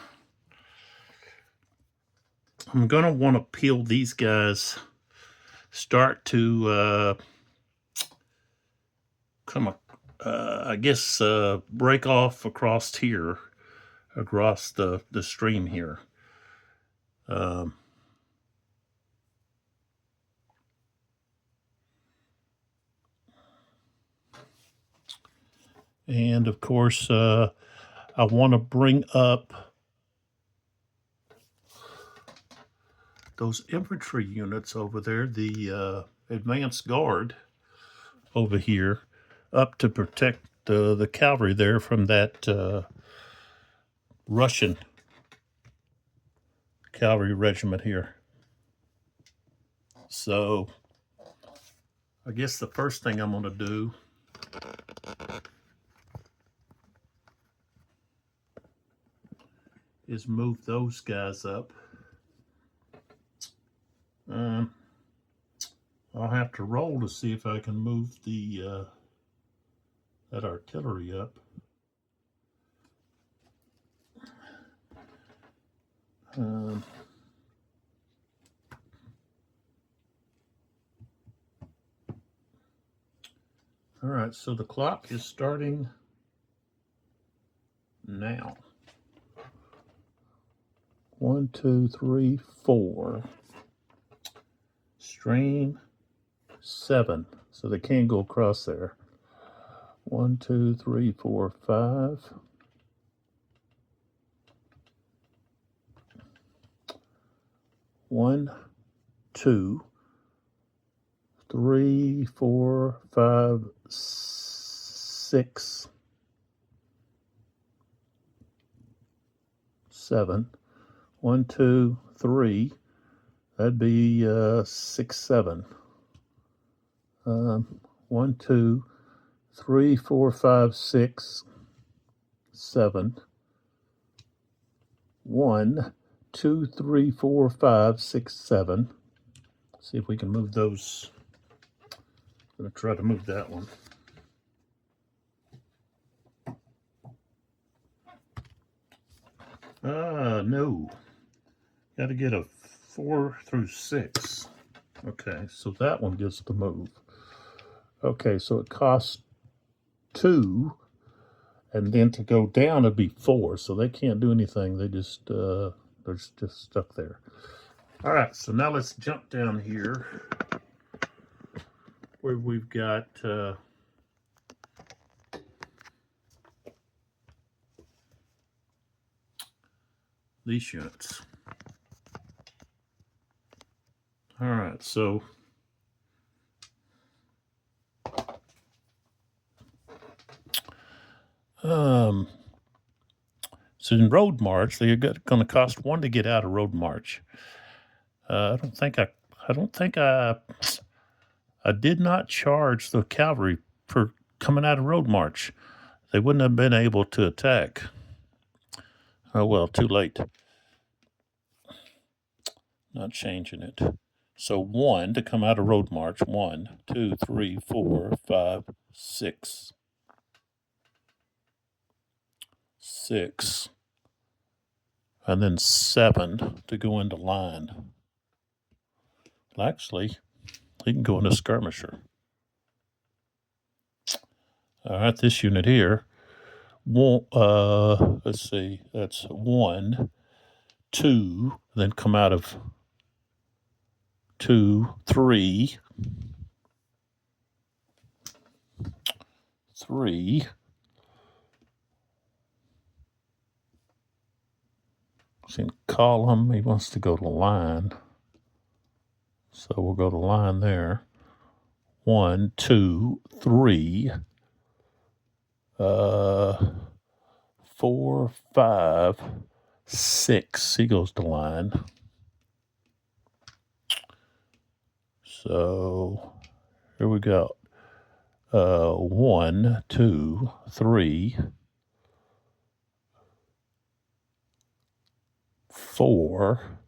I'm going to want to peel these guys, start to come up, I guess, break off across here, across the stream here. And of course, I want to bring up those infantry units over there, the advanced guard over here, up to protect the cavalry there from that Russian cavalry regiment here. So I guess the first thing I'm going to do is move those guys up. I'll have to roll to see if I can move the that artillery up. All right, so the clock is starting now. 1, 2, 3, 4. Stream 7. So they can't go across there. 1, 2, 3, 4, 5. 1, 2. 3, 4, 5, 6, 7. 1, 2, 3. That'd be 6, 7. 1, 2, 3, 4, 5, 6, 7. 1, 2, 3, 4, 5, 6, 7. See if we can move those. I'm going to try to move that one. No. Got to get a 4 through 6. Okay, so that one gets to move. Okay, so it costs 2, and then to go down it'd be 4. So they can't do anything. They just they're just stuck there. All right, so now let's jump down here where we've got these units. All right, so so in Road March, they're going to cost 1 to get out of Road March. I don't think I did not charge the cavalry for coming out of Road March. They wouldn't have been able to attack. Oh well, too late. Not changing it. So 1 to come out of Road March. 1, 2, 3, 4, 5, 6. 6. And then 7 to go into line. Well, actually, he can go into skirmisher. All right, this unit here. Let's see. That's 1, 2. Then come out of 2, 3. 3. See, column, he wants to go to line. So we'll go to line there. 1, 2, 3, 4, 5, 6. He goes to line. So here we go. 1, 2, 3, 4,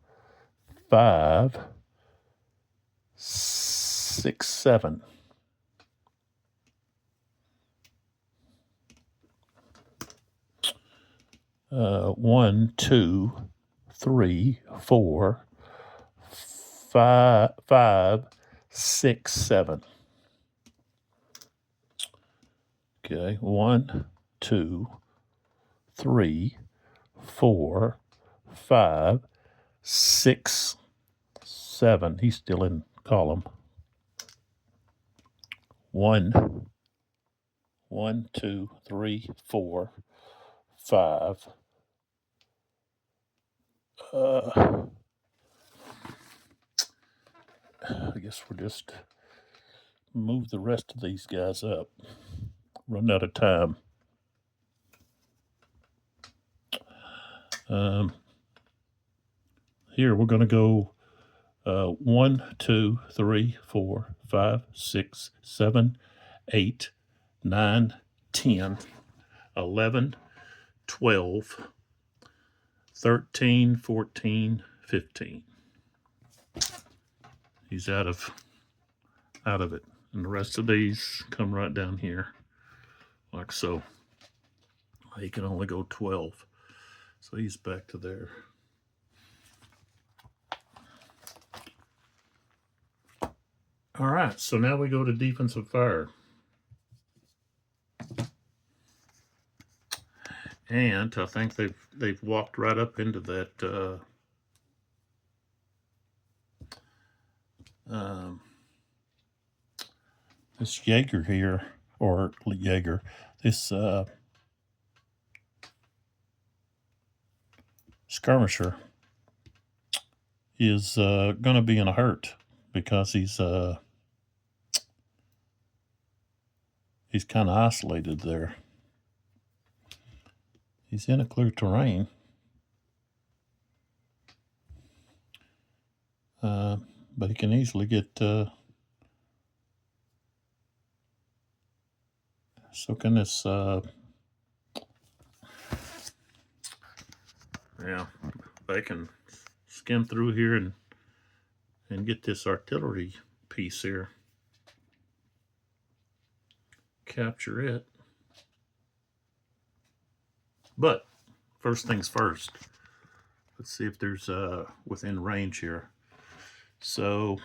5, 6, 7. One, 2, 3, 4, 5, 6, 7. Okay, 1, 2, 3, 4, 5, 6, 7. He's still in column. 1, 2, 3, 4, 5. I guess we'll just move the rest of these guys up. Run out of time. Here we're going to go 1, 2, 3, 4, 5, 6, 7, 8, 9, 10, 11, 12, 13, 14, 15. He's out of it. And the rest of these come right down here, like so. He can only go 12. So he's back to there. All right, so now we go to defensive fire. And I think they've walked right up into that this Jaeger here, or Jaeger, this skirmisher is going to be in a hurt because he's he's kind of isolated there. He's in a clear terrain. But he can easily get so can this yeah, I can skim through here and get this artillery piece here, capture it. But first things first, let's see if there's within range here. So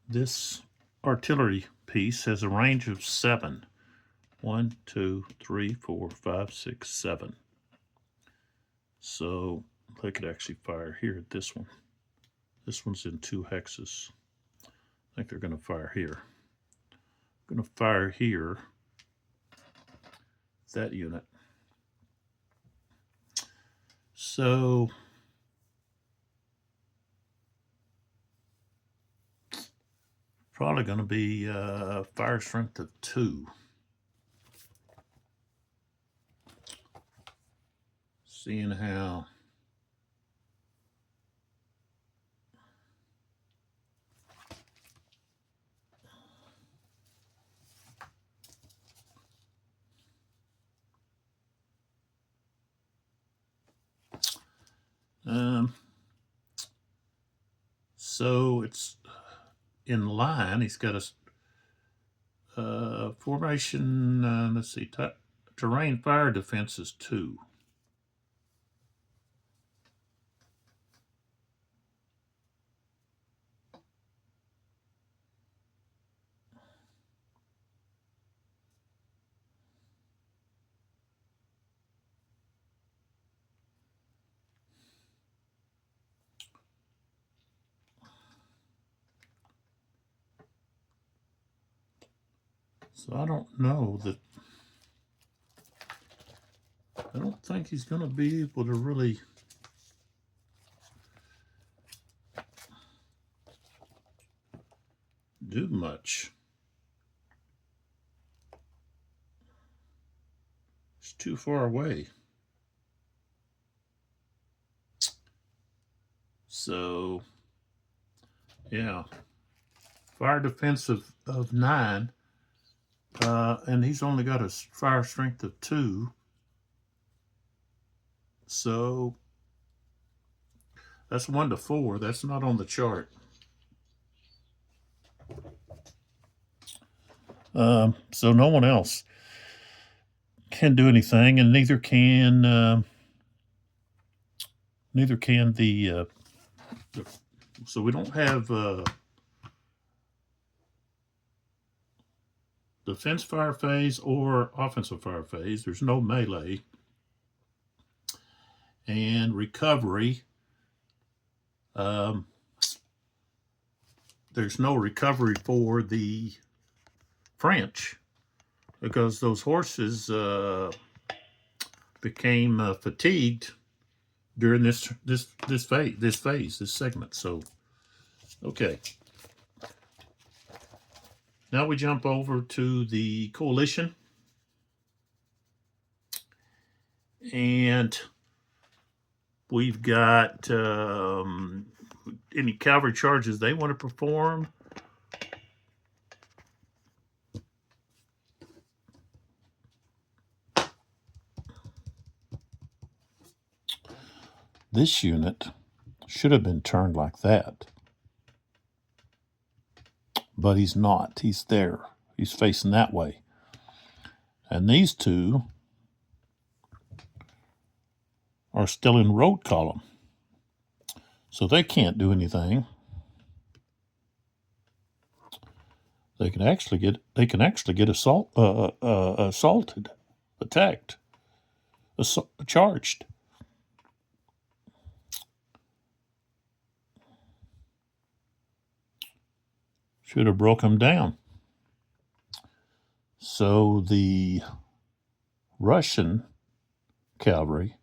this artillery piece has a range of 7. 1, 2, 3, 4, 5, 6, 7. So they could actually fire here at this one. This one's in 2 hexes. I think they're going to fire here. I'm going to fire here. That unit. So probably going to be fire strength of 2. Seeing how so it's in line. He's got a formation. Let's see, terrain fire defense is 2. So I don't know that. I don't think he's going to be able to really do much. It's too far away. So, yeah. Fire defense of 9. And he's only got a fire strength of 2. So that's 1 to 4. That's not on the chart. So no one else can do anything, and neither can the so we don't have defense fire phase or offensive fire phase. There's no melee. And recovery, there's no recovery for the French because those horses became fatigued during this segment. So, okay. Now we jump over to the coalition, and we've got any cavalry charges they want to perform. This unit should have been turned like that. But he's not. He's there. He's facing that way. And these two are still in road column. So they can't do anything. They can actually get assaulted, attacked, charged. Should have broke them down. So the Russian cavalry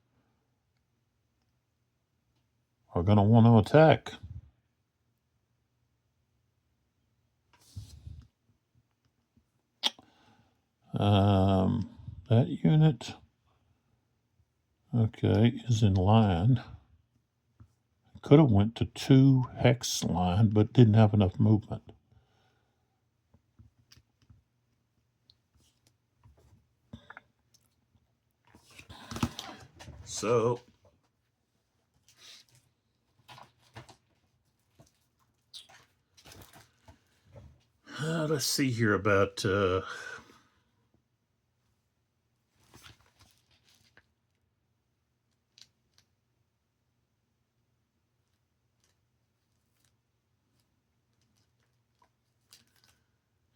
are going to want to attack. That unit, okay, is in line. Could have went to 2 hex line, but didn't have enough movement. So let's see here about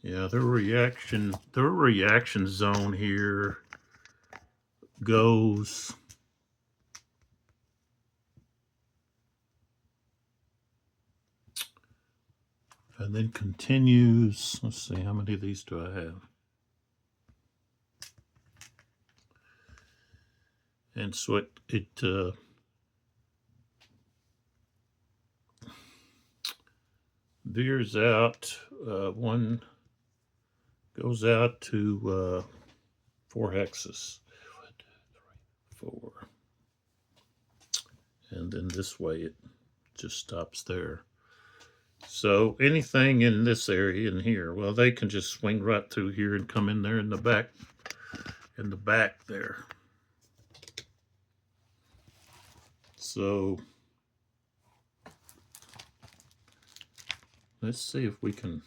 yeah, their reaction zone here goes and then continues. Let's see, how many of these do I have? And so it veers out. One goes out to 4 hexes. 1, 2, 3, 4. And then this way it just stops there. So anything in this area in here, well, they can just swing right through here and come in there in the back there. So let's see if we can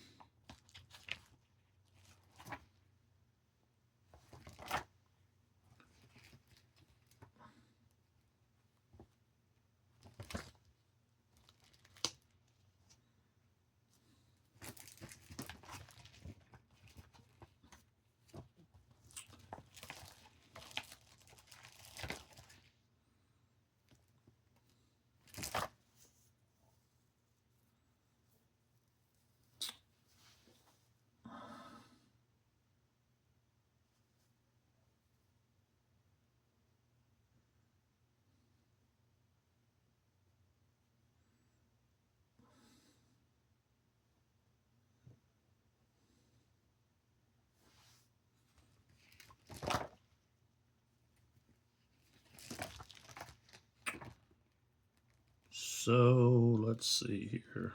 So let's see here.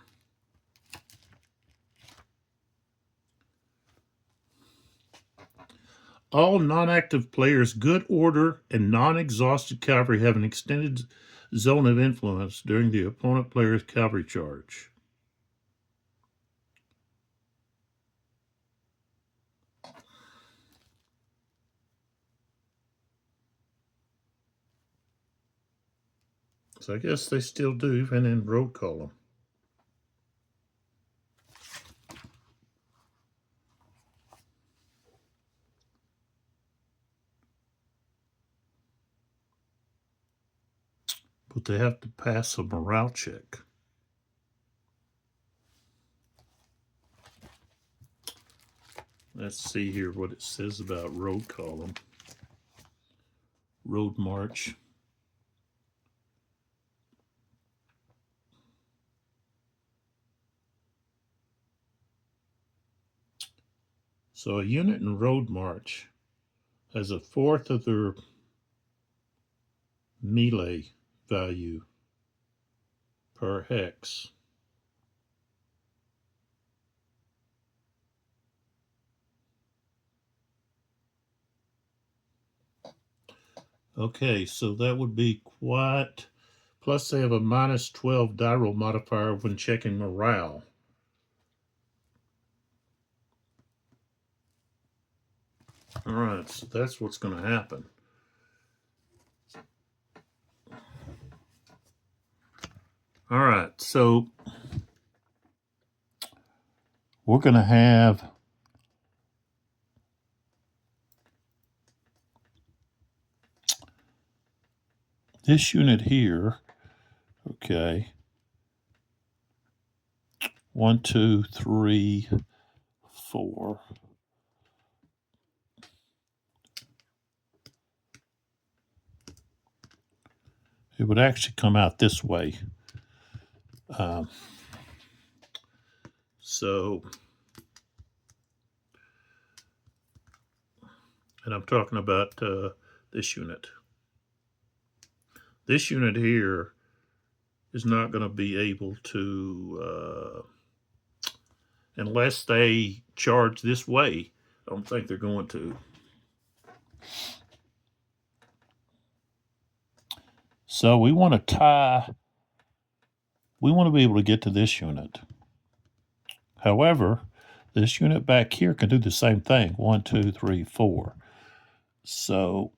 All non-active players, good order, and non-exhausted cavalry have an extended zone of influence during the opponent player's cavalry charge. So I guess they still do, even in road column. But they have to pass a morale check. Let's see here what it says about road column. Road march. So a unit in road march has a fourth of their melee value per hex. Okay, so that would be quite. Plus, they have a minus 12 die roll modifier when checking morale. All right, so that's what's going to happen. All right, so we're going to have this unit here. Okay. 1, 2, 3, 4. It would actually come out this way. So And I'm talking about this unit. This unit here is not going to be able to, unless they charge this way. I don't think they're going to. So we want to tie, we want to be able to get to this unit. However, this unit back here can do the same thing. 1, 2, 3, 4. So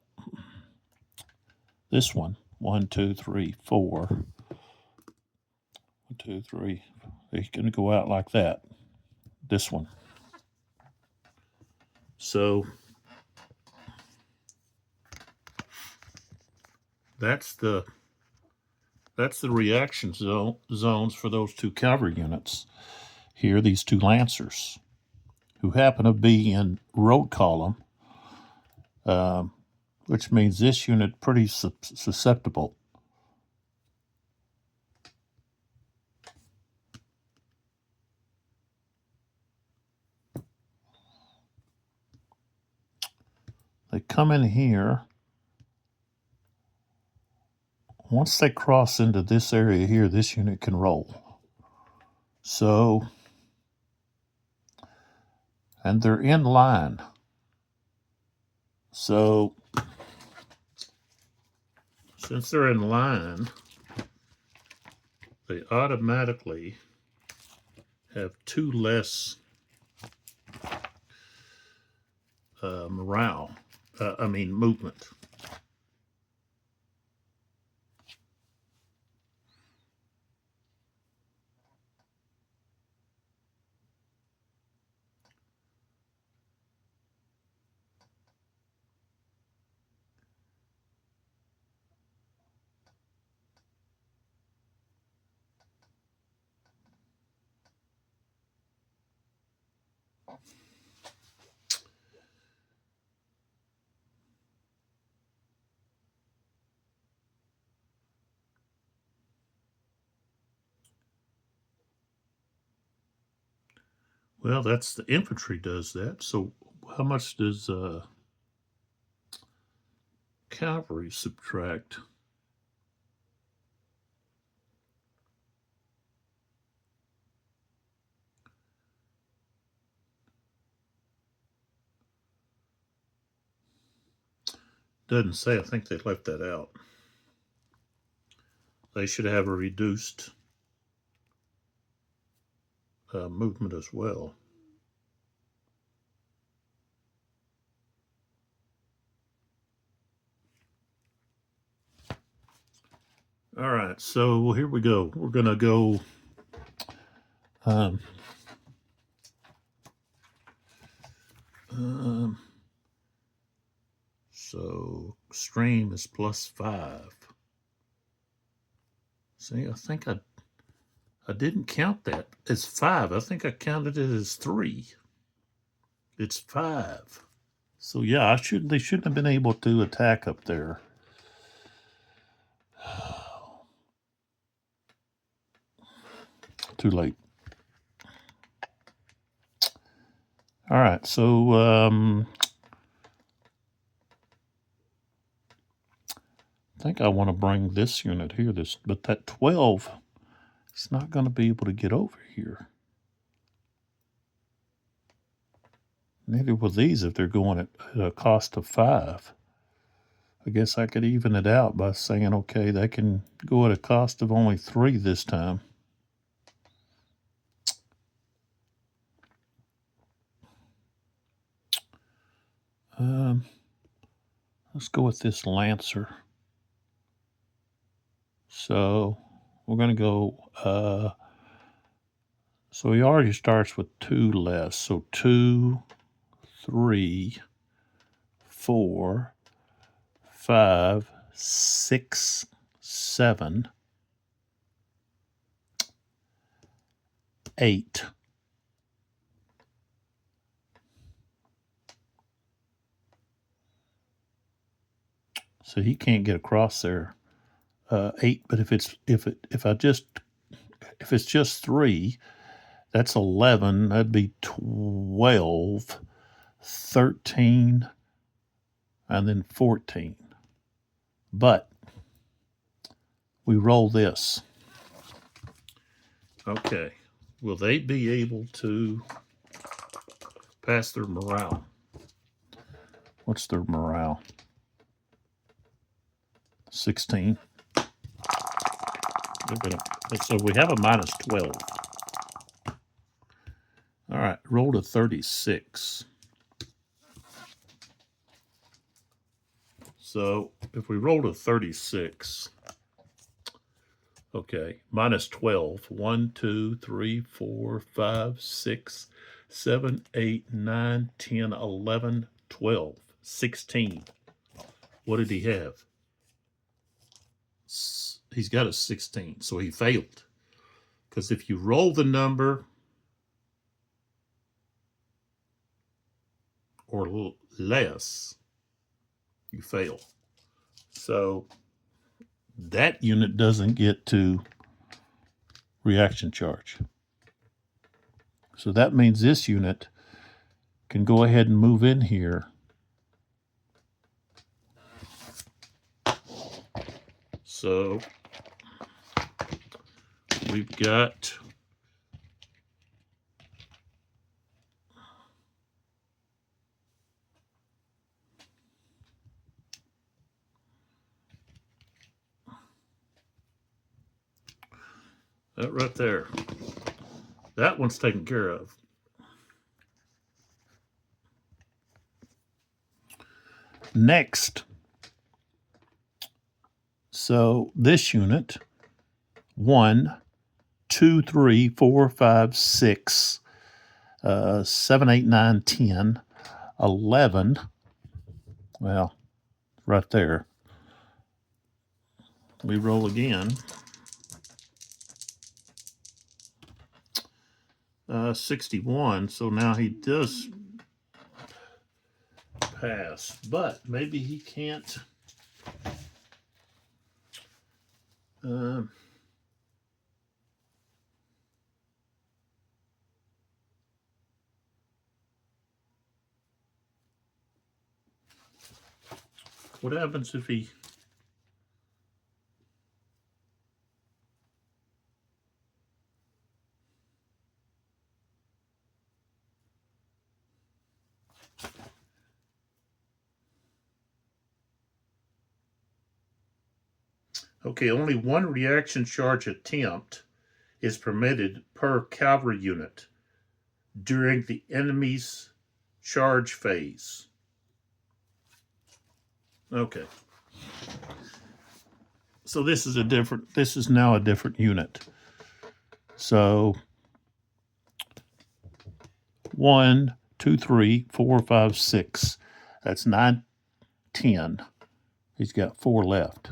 this one, 1, 2, 3, 4. 1, 2, 3. They can go out like that. This one. So that's the reaction zones for those two cavalry units. Here, these two lancers, who happen to be in road column, which means this unit pretty susceptible. They come in here. Once they cross into this area here, this unit can roll. So, and they're in line. So, since they're in line, they automatically have 2 less movement. Well, that's the infantry does that. So how much does cavalry subtract? Doesn't say. I think they left that out. They should have a reduced movement as well. All right, so here we go. We're going to go so stream is +5. See, I think I didn't count that as 5. I think I counted it as 3. It's 5. So yeah, they shouldn't have been able to attack up there. Too late. All right, so I think I want to bring this unit here, but that 12 is not going to be able to get over here. Neither will these if they're going at a cost of 5. I guess I could even it out by saying, okay, they can go at a cost of only 3 this time. Let's go with this Lancer. So we're going to go, so he already starts with 2 less. So 2, 3, 4, 5, 6, 7, 8. So he can't get across there. 8, but if it's just 3, that's 11. That'd be 12, 13, and then 14. But we roll this. Okay. Will they be able to pass their morale? What's their morale? 16. So we have a minus 12. All right, roll a 36. So if we roll a 36, okay, minus 12. 1, 2, 3, 4, 5, 6, 7, 8, 9, 10, 11, 12, 16. What did he have? He's got a 16, so he failed. Because if you roll the number or less, you fail. So that unit doesn't get to reaction charge. So that means this unit can go ahead and move in here. So we've got that right there. That one's taken care of. Next, so this unit, 1, 2, 3, 4, 5, 6, 7, 8, 9, 10, 11. Well, right there. We roll again. 61. So now he does pass, but maybe he can't. What happens if he... Okay, only one reaction charge attempt is permitted per cavalry unit during the enemy's charge phase. Okay. So this is now a different unit. So 1, 2, 3, 4, 5, 6. That's 9, 10. He's got 4 left.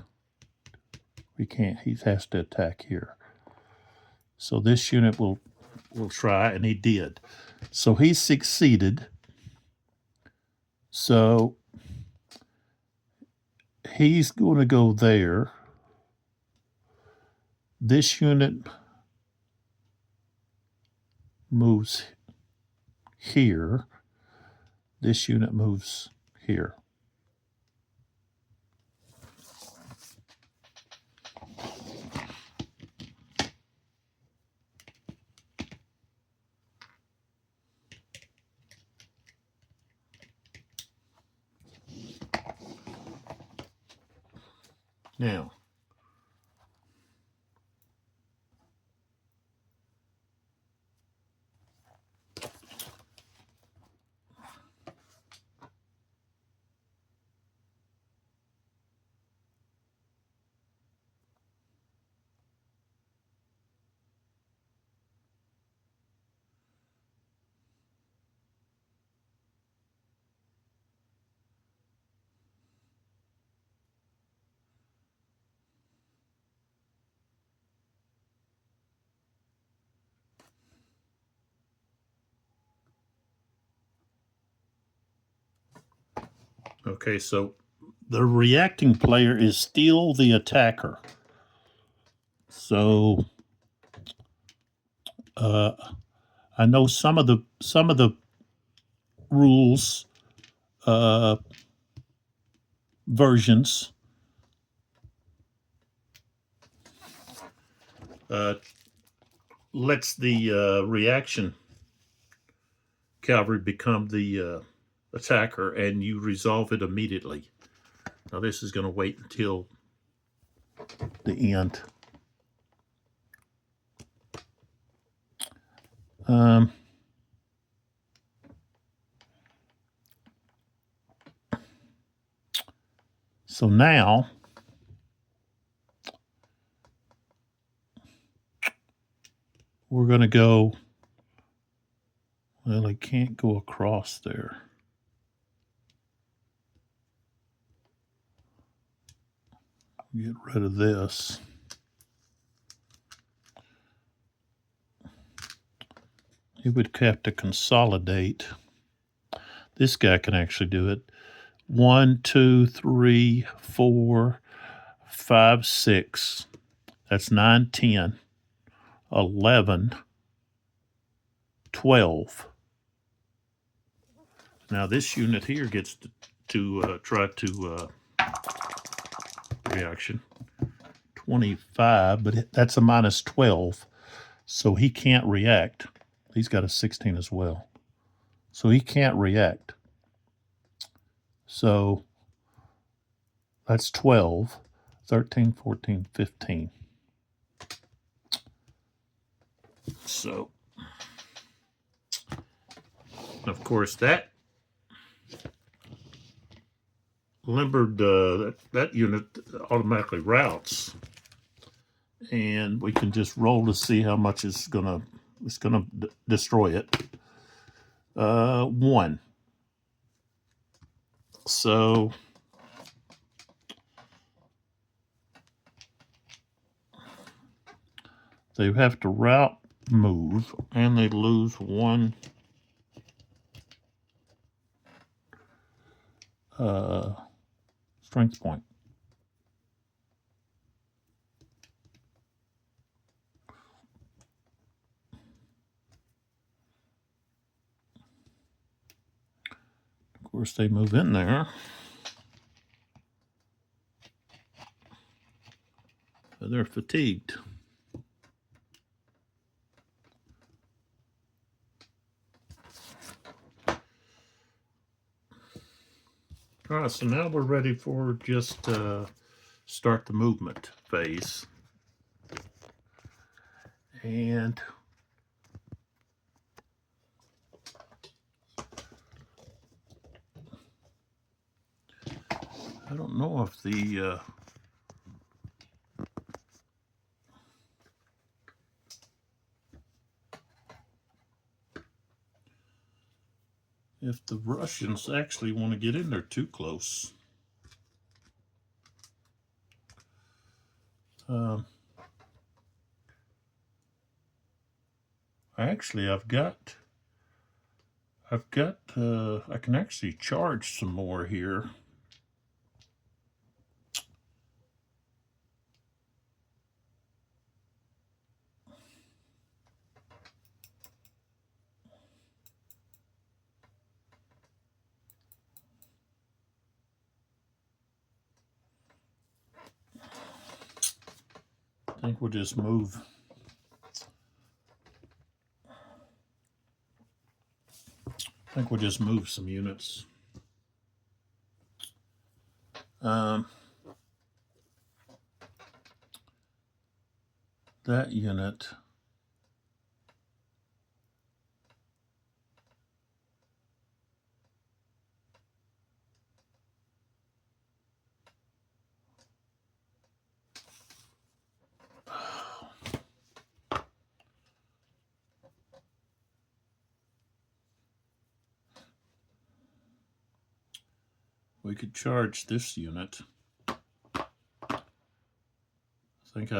We can't, he has to attack here. So this unit will try, and he did. So he succeeded. So he's going to go there. This unit moves here. This unit moves here. Now, okay, so the reacting player is still the attacker. So I know some of the rules versions lets the reaction cavalry become the attacker, and you resolve it immediately. Now this is going to wait until the end. So now we're going to go, well, I can't go across there. Get rid of this. It would have to consolidate. This guy can actually do it. 1, 2, 3, 4, 5, 6. That's 9, 10, 11, 12. Now this unit here gets to try to reaction. 25, but that's a minus 12. So he can't react. He's got a 16 as well. So he can't react. So that's 12, 13, 14, 15. So, of course, that limbered, that unit automatically routes. And we can just roll to see how much it's gonna destroy it. 1. So they have to route move, and they lose 1 strength point. Of course, they move in there. They're fatigued. All right, so now we're ready for just start the movement phase. And I don't know if the Russians actually want to get in there too close. Actually, I can actually charge some more here. I think we'll just move. I think we'll just move some units. That unit. We could charge this unit. I think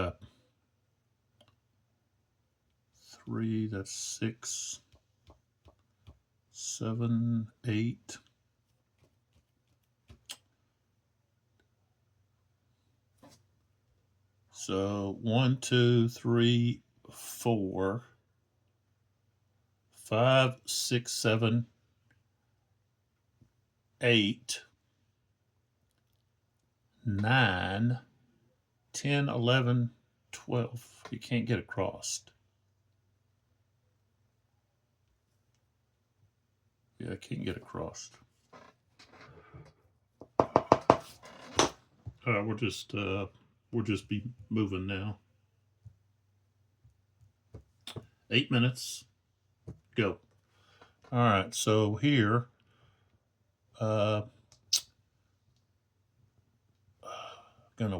3, that's 6, 7, 8. So 1, 2, 3, 4, 5, 6, 7, 8. 9, 10, 11, 12. You can't get across. Yeah, I can't get across. We'll just be moving now. 8 minutes. Go. All right, so here, gonna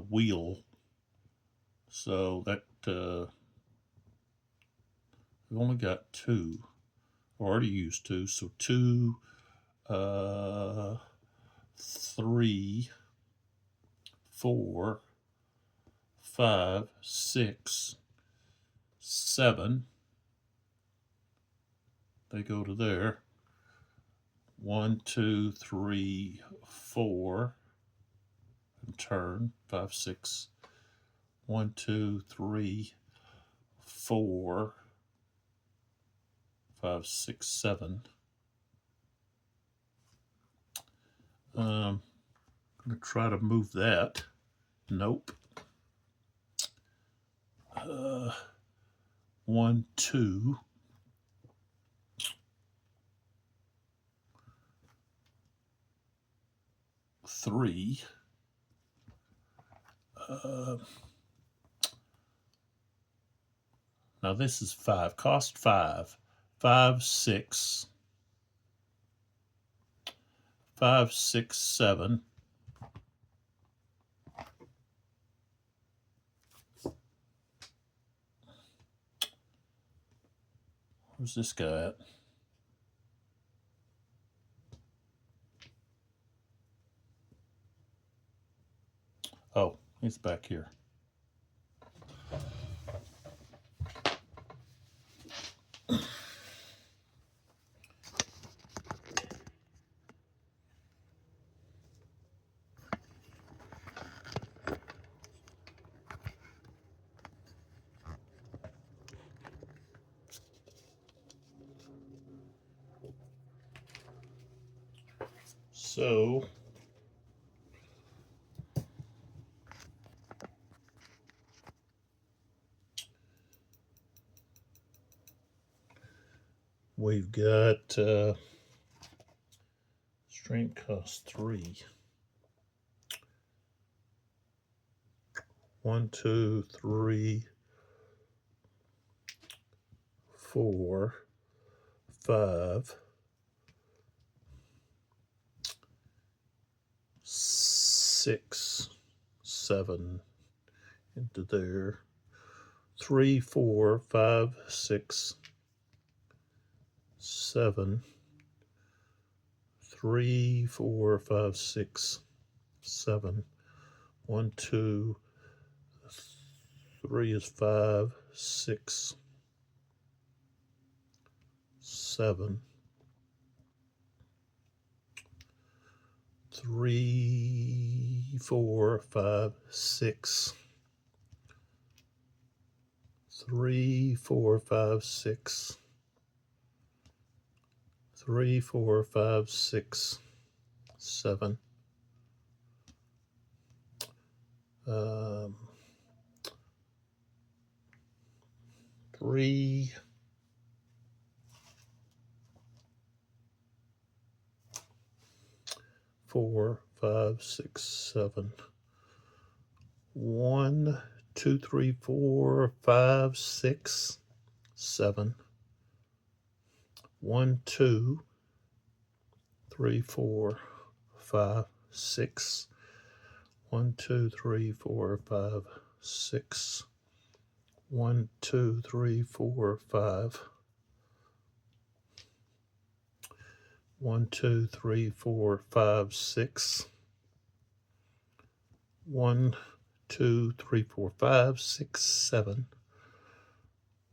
wheel. So that we've only got 2. I already used 2, so 2, 3, 4, 5, 6, 7. They go to there. 1, 2, 3, 4. And turn. 5, 6. 1, 2, 3, 4, 5, 6, 7. I'm going to try to move that. Nope. 1, 2. 3. Now this is 5. Cost 5. 5, 6. 5, 6, 7. Where's this guy at? Oh, he's back here. So we've got strength cost 3. 1, 2, 3, 4, 5, 6, 7 into there. 3, 4, 5, 6, 7. 3, 4, 5, 6, 7. 1, 2, 3 is 5, 6, 7. 3, 4, 5, 6. 3, 4, 5, 6. 3, 4, 5, 6, 7. 3, 4, 5, 6, 7. 1, 2, 3, 4, 5, 6, 7. 1, 2, 3, 4, 5, 6. 1, 2, 3, 4, 5, 6. 1, 2, 3, 4, 5. 1, 2, 3, 4, 5, 6. 1, 2, 3, 4, 5, 6, 7.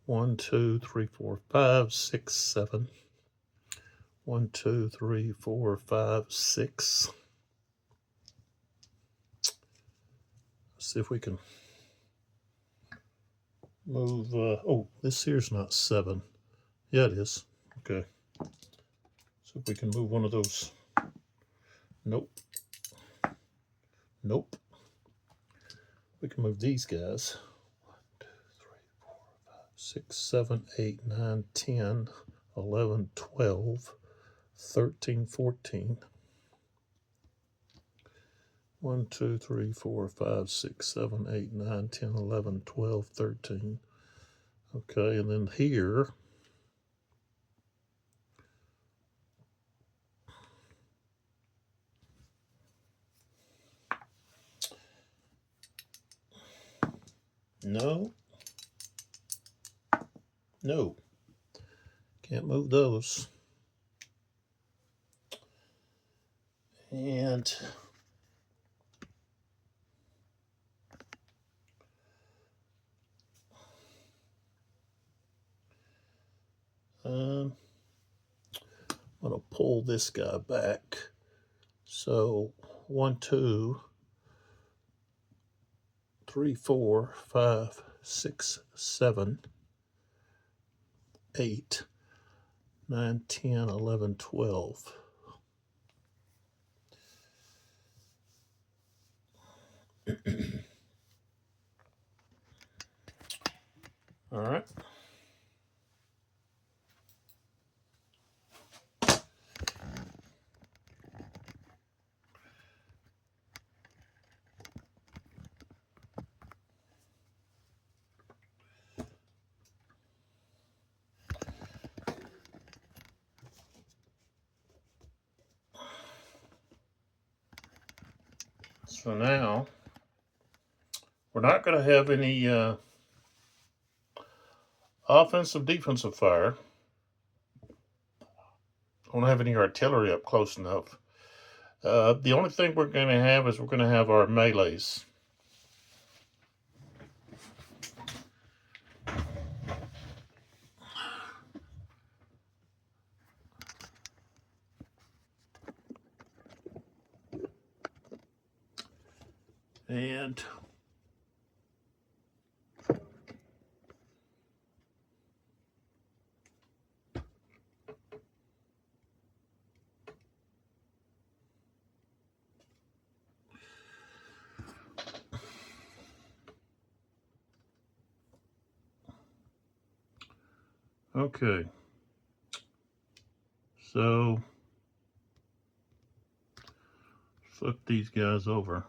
1, 2, 3, 4, 5, 6, 7. 1, 2, 3, 4, 5, 6. Let's see if we can move. Oh, this here's not 7. Yeah, it is. Okay. So if we can move one of those. Nope. Nope. We can move these guys. 1, 2, 3, 4, 5, 6, 7, 8, 9, 10, 11, 12, 13, 14. 1, 2, 3, 4, 5, 6, 7, 8, 9, 10, 11, 12, 13. Okay, and then here, no, can't move those. And I'm going to pull this guy back. So 1, 2, 3, 4, 5, 6, 7, 8, 9, 10, 11, 12. All right. So now we're not going to have any offensive, defensive fire. Don't have any artillery up close enough. The only thing we're going to have is we're going to have our melees. And okay, so flip these guys over.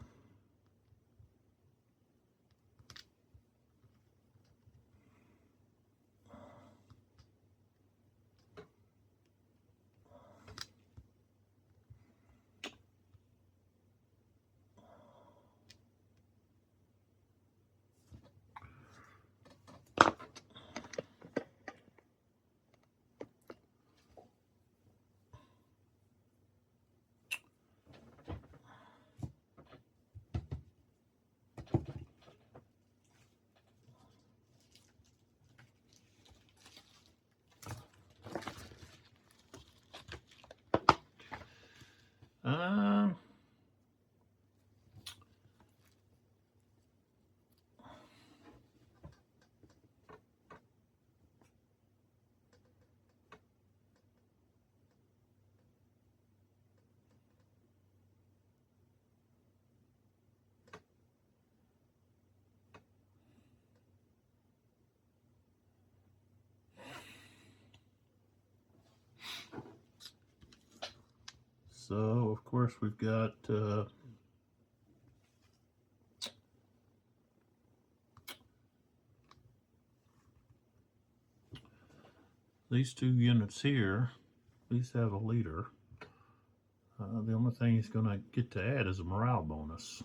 Um, so of course we've got these two units here. These have a leader. The only thing he's going to get to add is a morale bonus.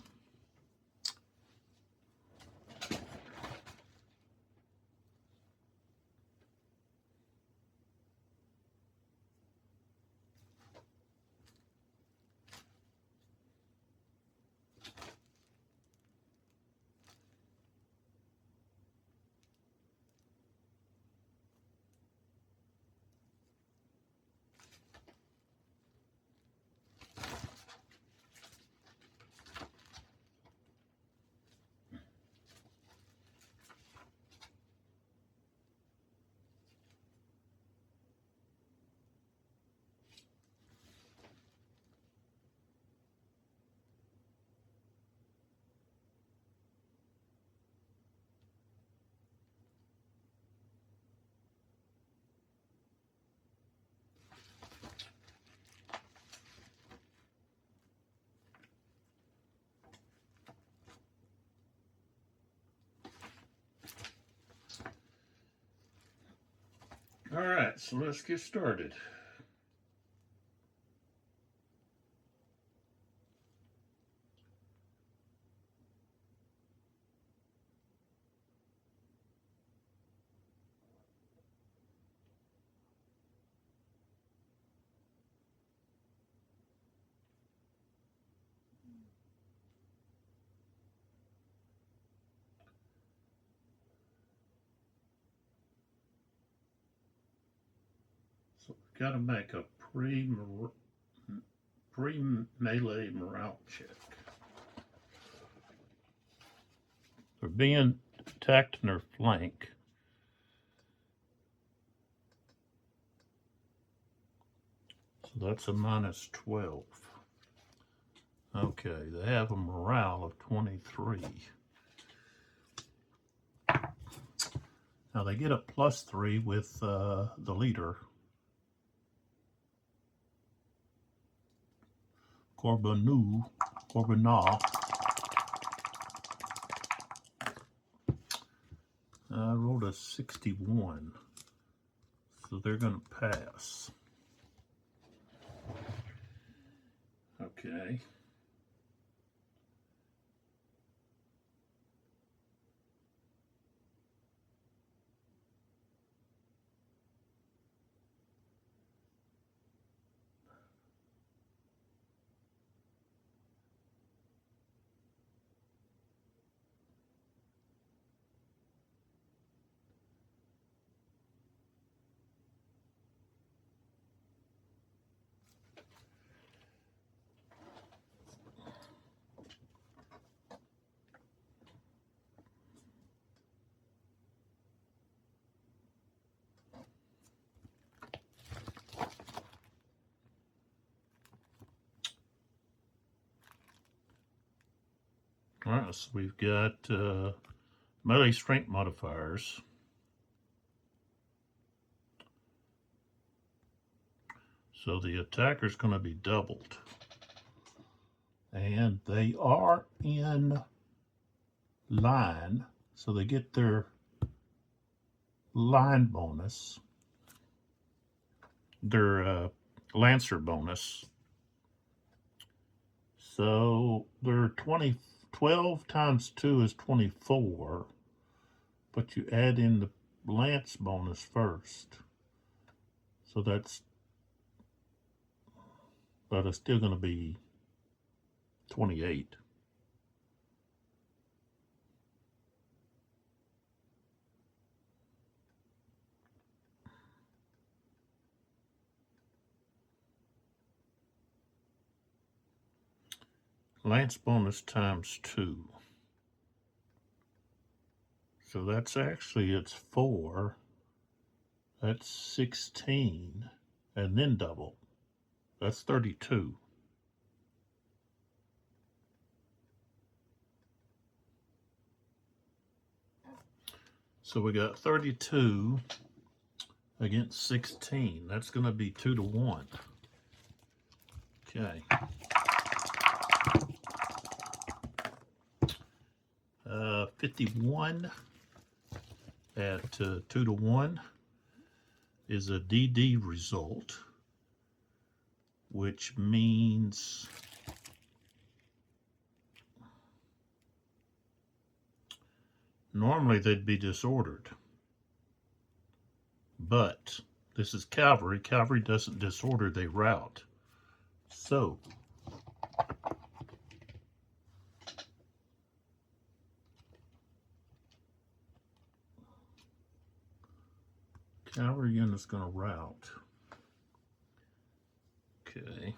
All right, so let's get started. So we've got to make a pre-melee morale check. They're being attacked in their flank. So that's a minus 12. Okay, they have a morale of 23. Now they get a +3 with the leader, Corbinau. I rolled a 61, so they're going to pass. Okay. All right, so we've got melee strength modifiers. So the attacker's going to be doubled. And they are in line, so they get their line bonus, their Lancer bonus. So they're 12 times 2 is 24, but you add in the Lance bonus first. So that's, but it's still going to be 28. Lance bonus times 2. So that's actually, it's 4. That's 16. And then double. That's 32. So we got 32 against 16. That's going to be 2 to 1. Okay. 51 at 2 to 1 is a DD result, which means normally they'd be disordered, but this is cavalry. Cavalry doesn't disorder, they rout. So cavalry unit's going to rout. Okay.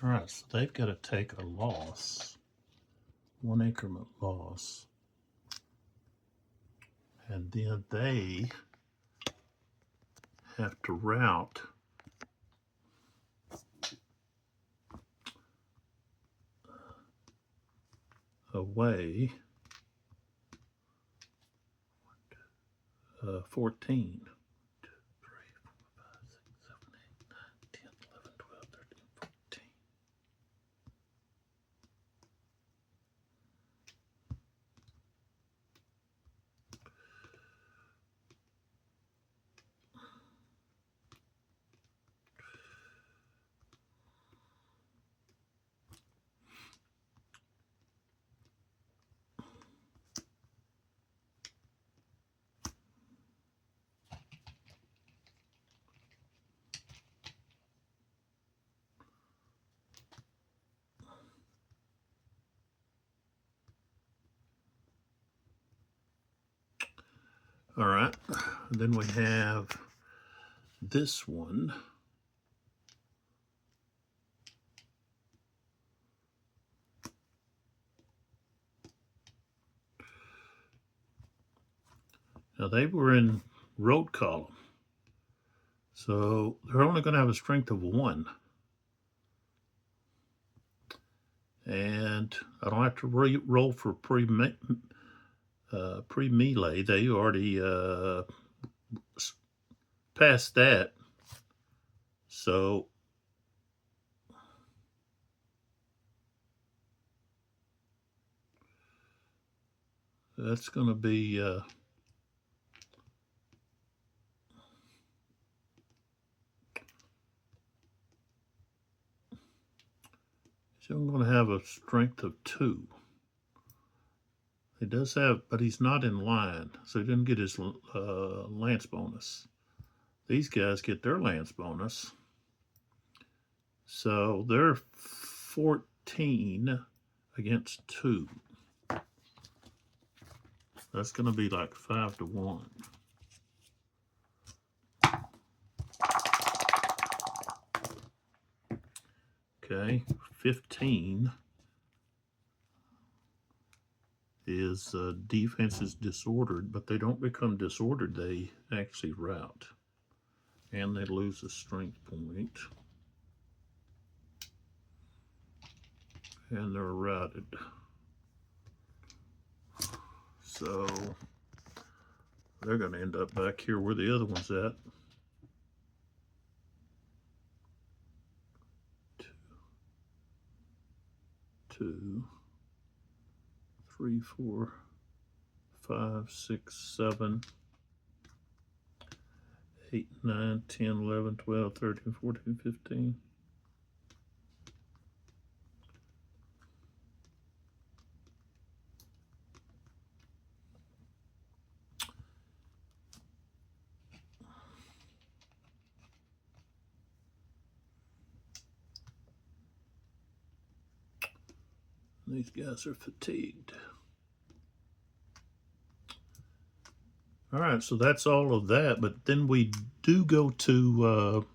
All right, so they've got to take a loss, 1 increment loss, and then they have to route away 14. All right, then we have this one. Now they were in road column, so they're only going to have a strength of 1. And I don't have to roll for pre-melee. They already passed that. So that's going to be so I'm going to have a strength of 2. He does have, but he's not in line, so he didn't get his lance bonus. These guys get their lance bonus. So they're 14 against 2. That's going to be like 5 to 1. Okay, 15 is defense is disordered, but they don't become disordered. They actually rout, and they lose a strength point, and they're routed. So they're going to end up back here where the other one's at. 2, 3, 4, 5, 6, 7, 8, 9, 10, 11, 12, 13, 14, 15. These guys are fatigued. All right, so that's all of that. But then we do go to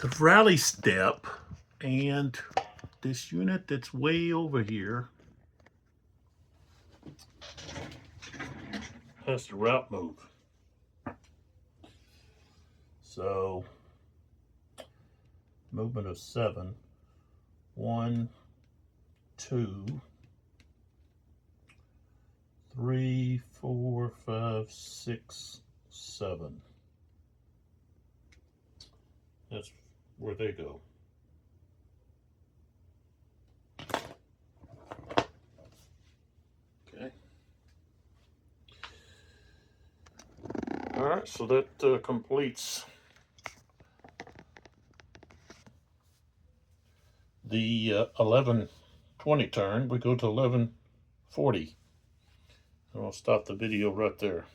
the rally step, and this unit that's way over here has the route move. So movement of 7. 1, 2, 3, 4, 5, 6, 7. That's where they go. Okay. All right, so that completes the 11:20 turn. We go to 11:40. I'll stop the video right there.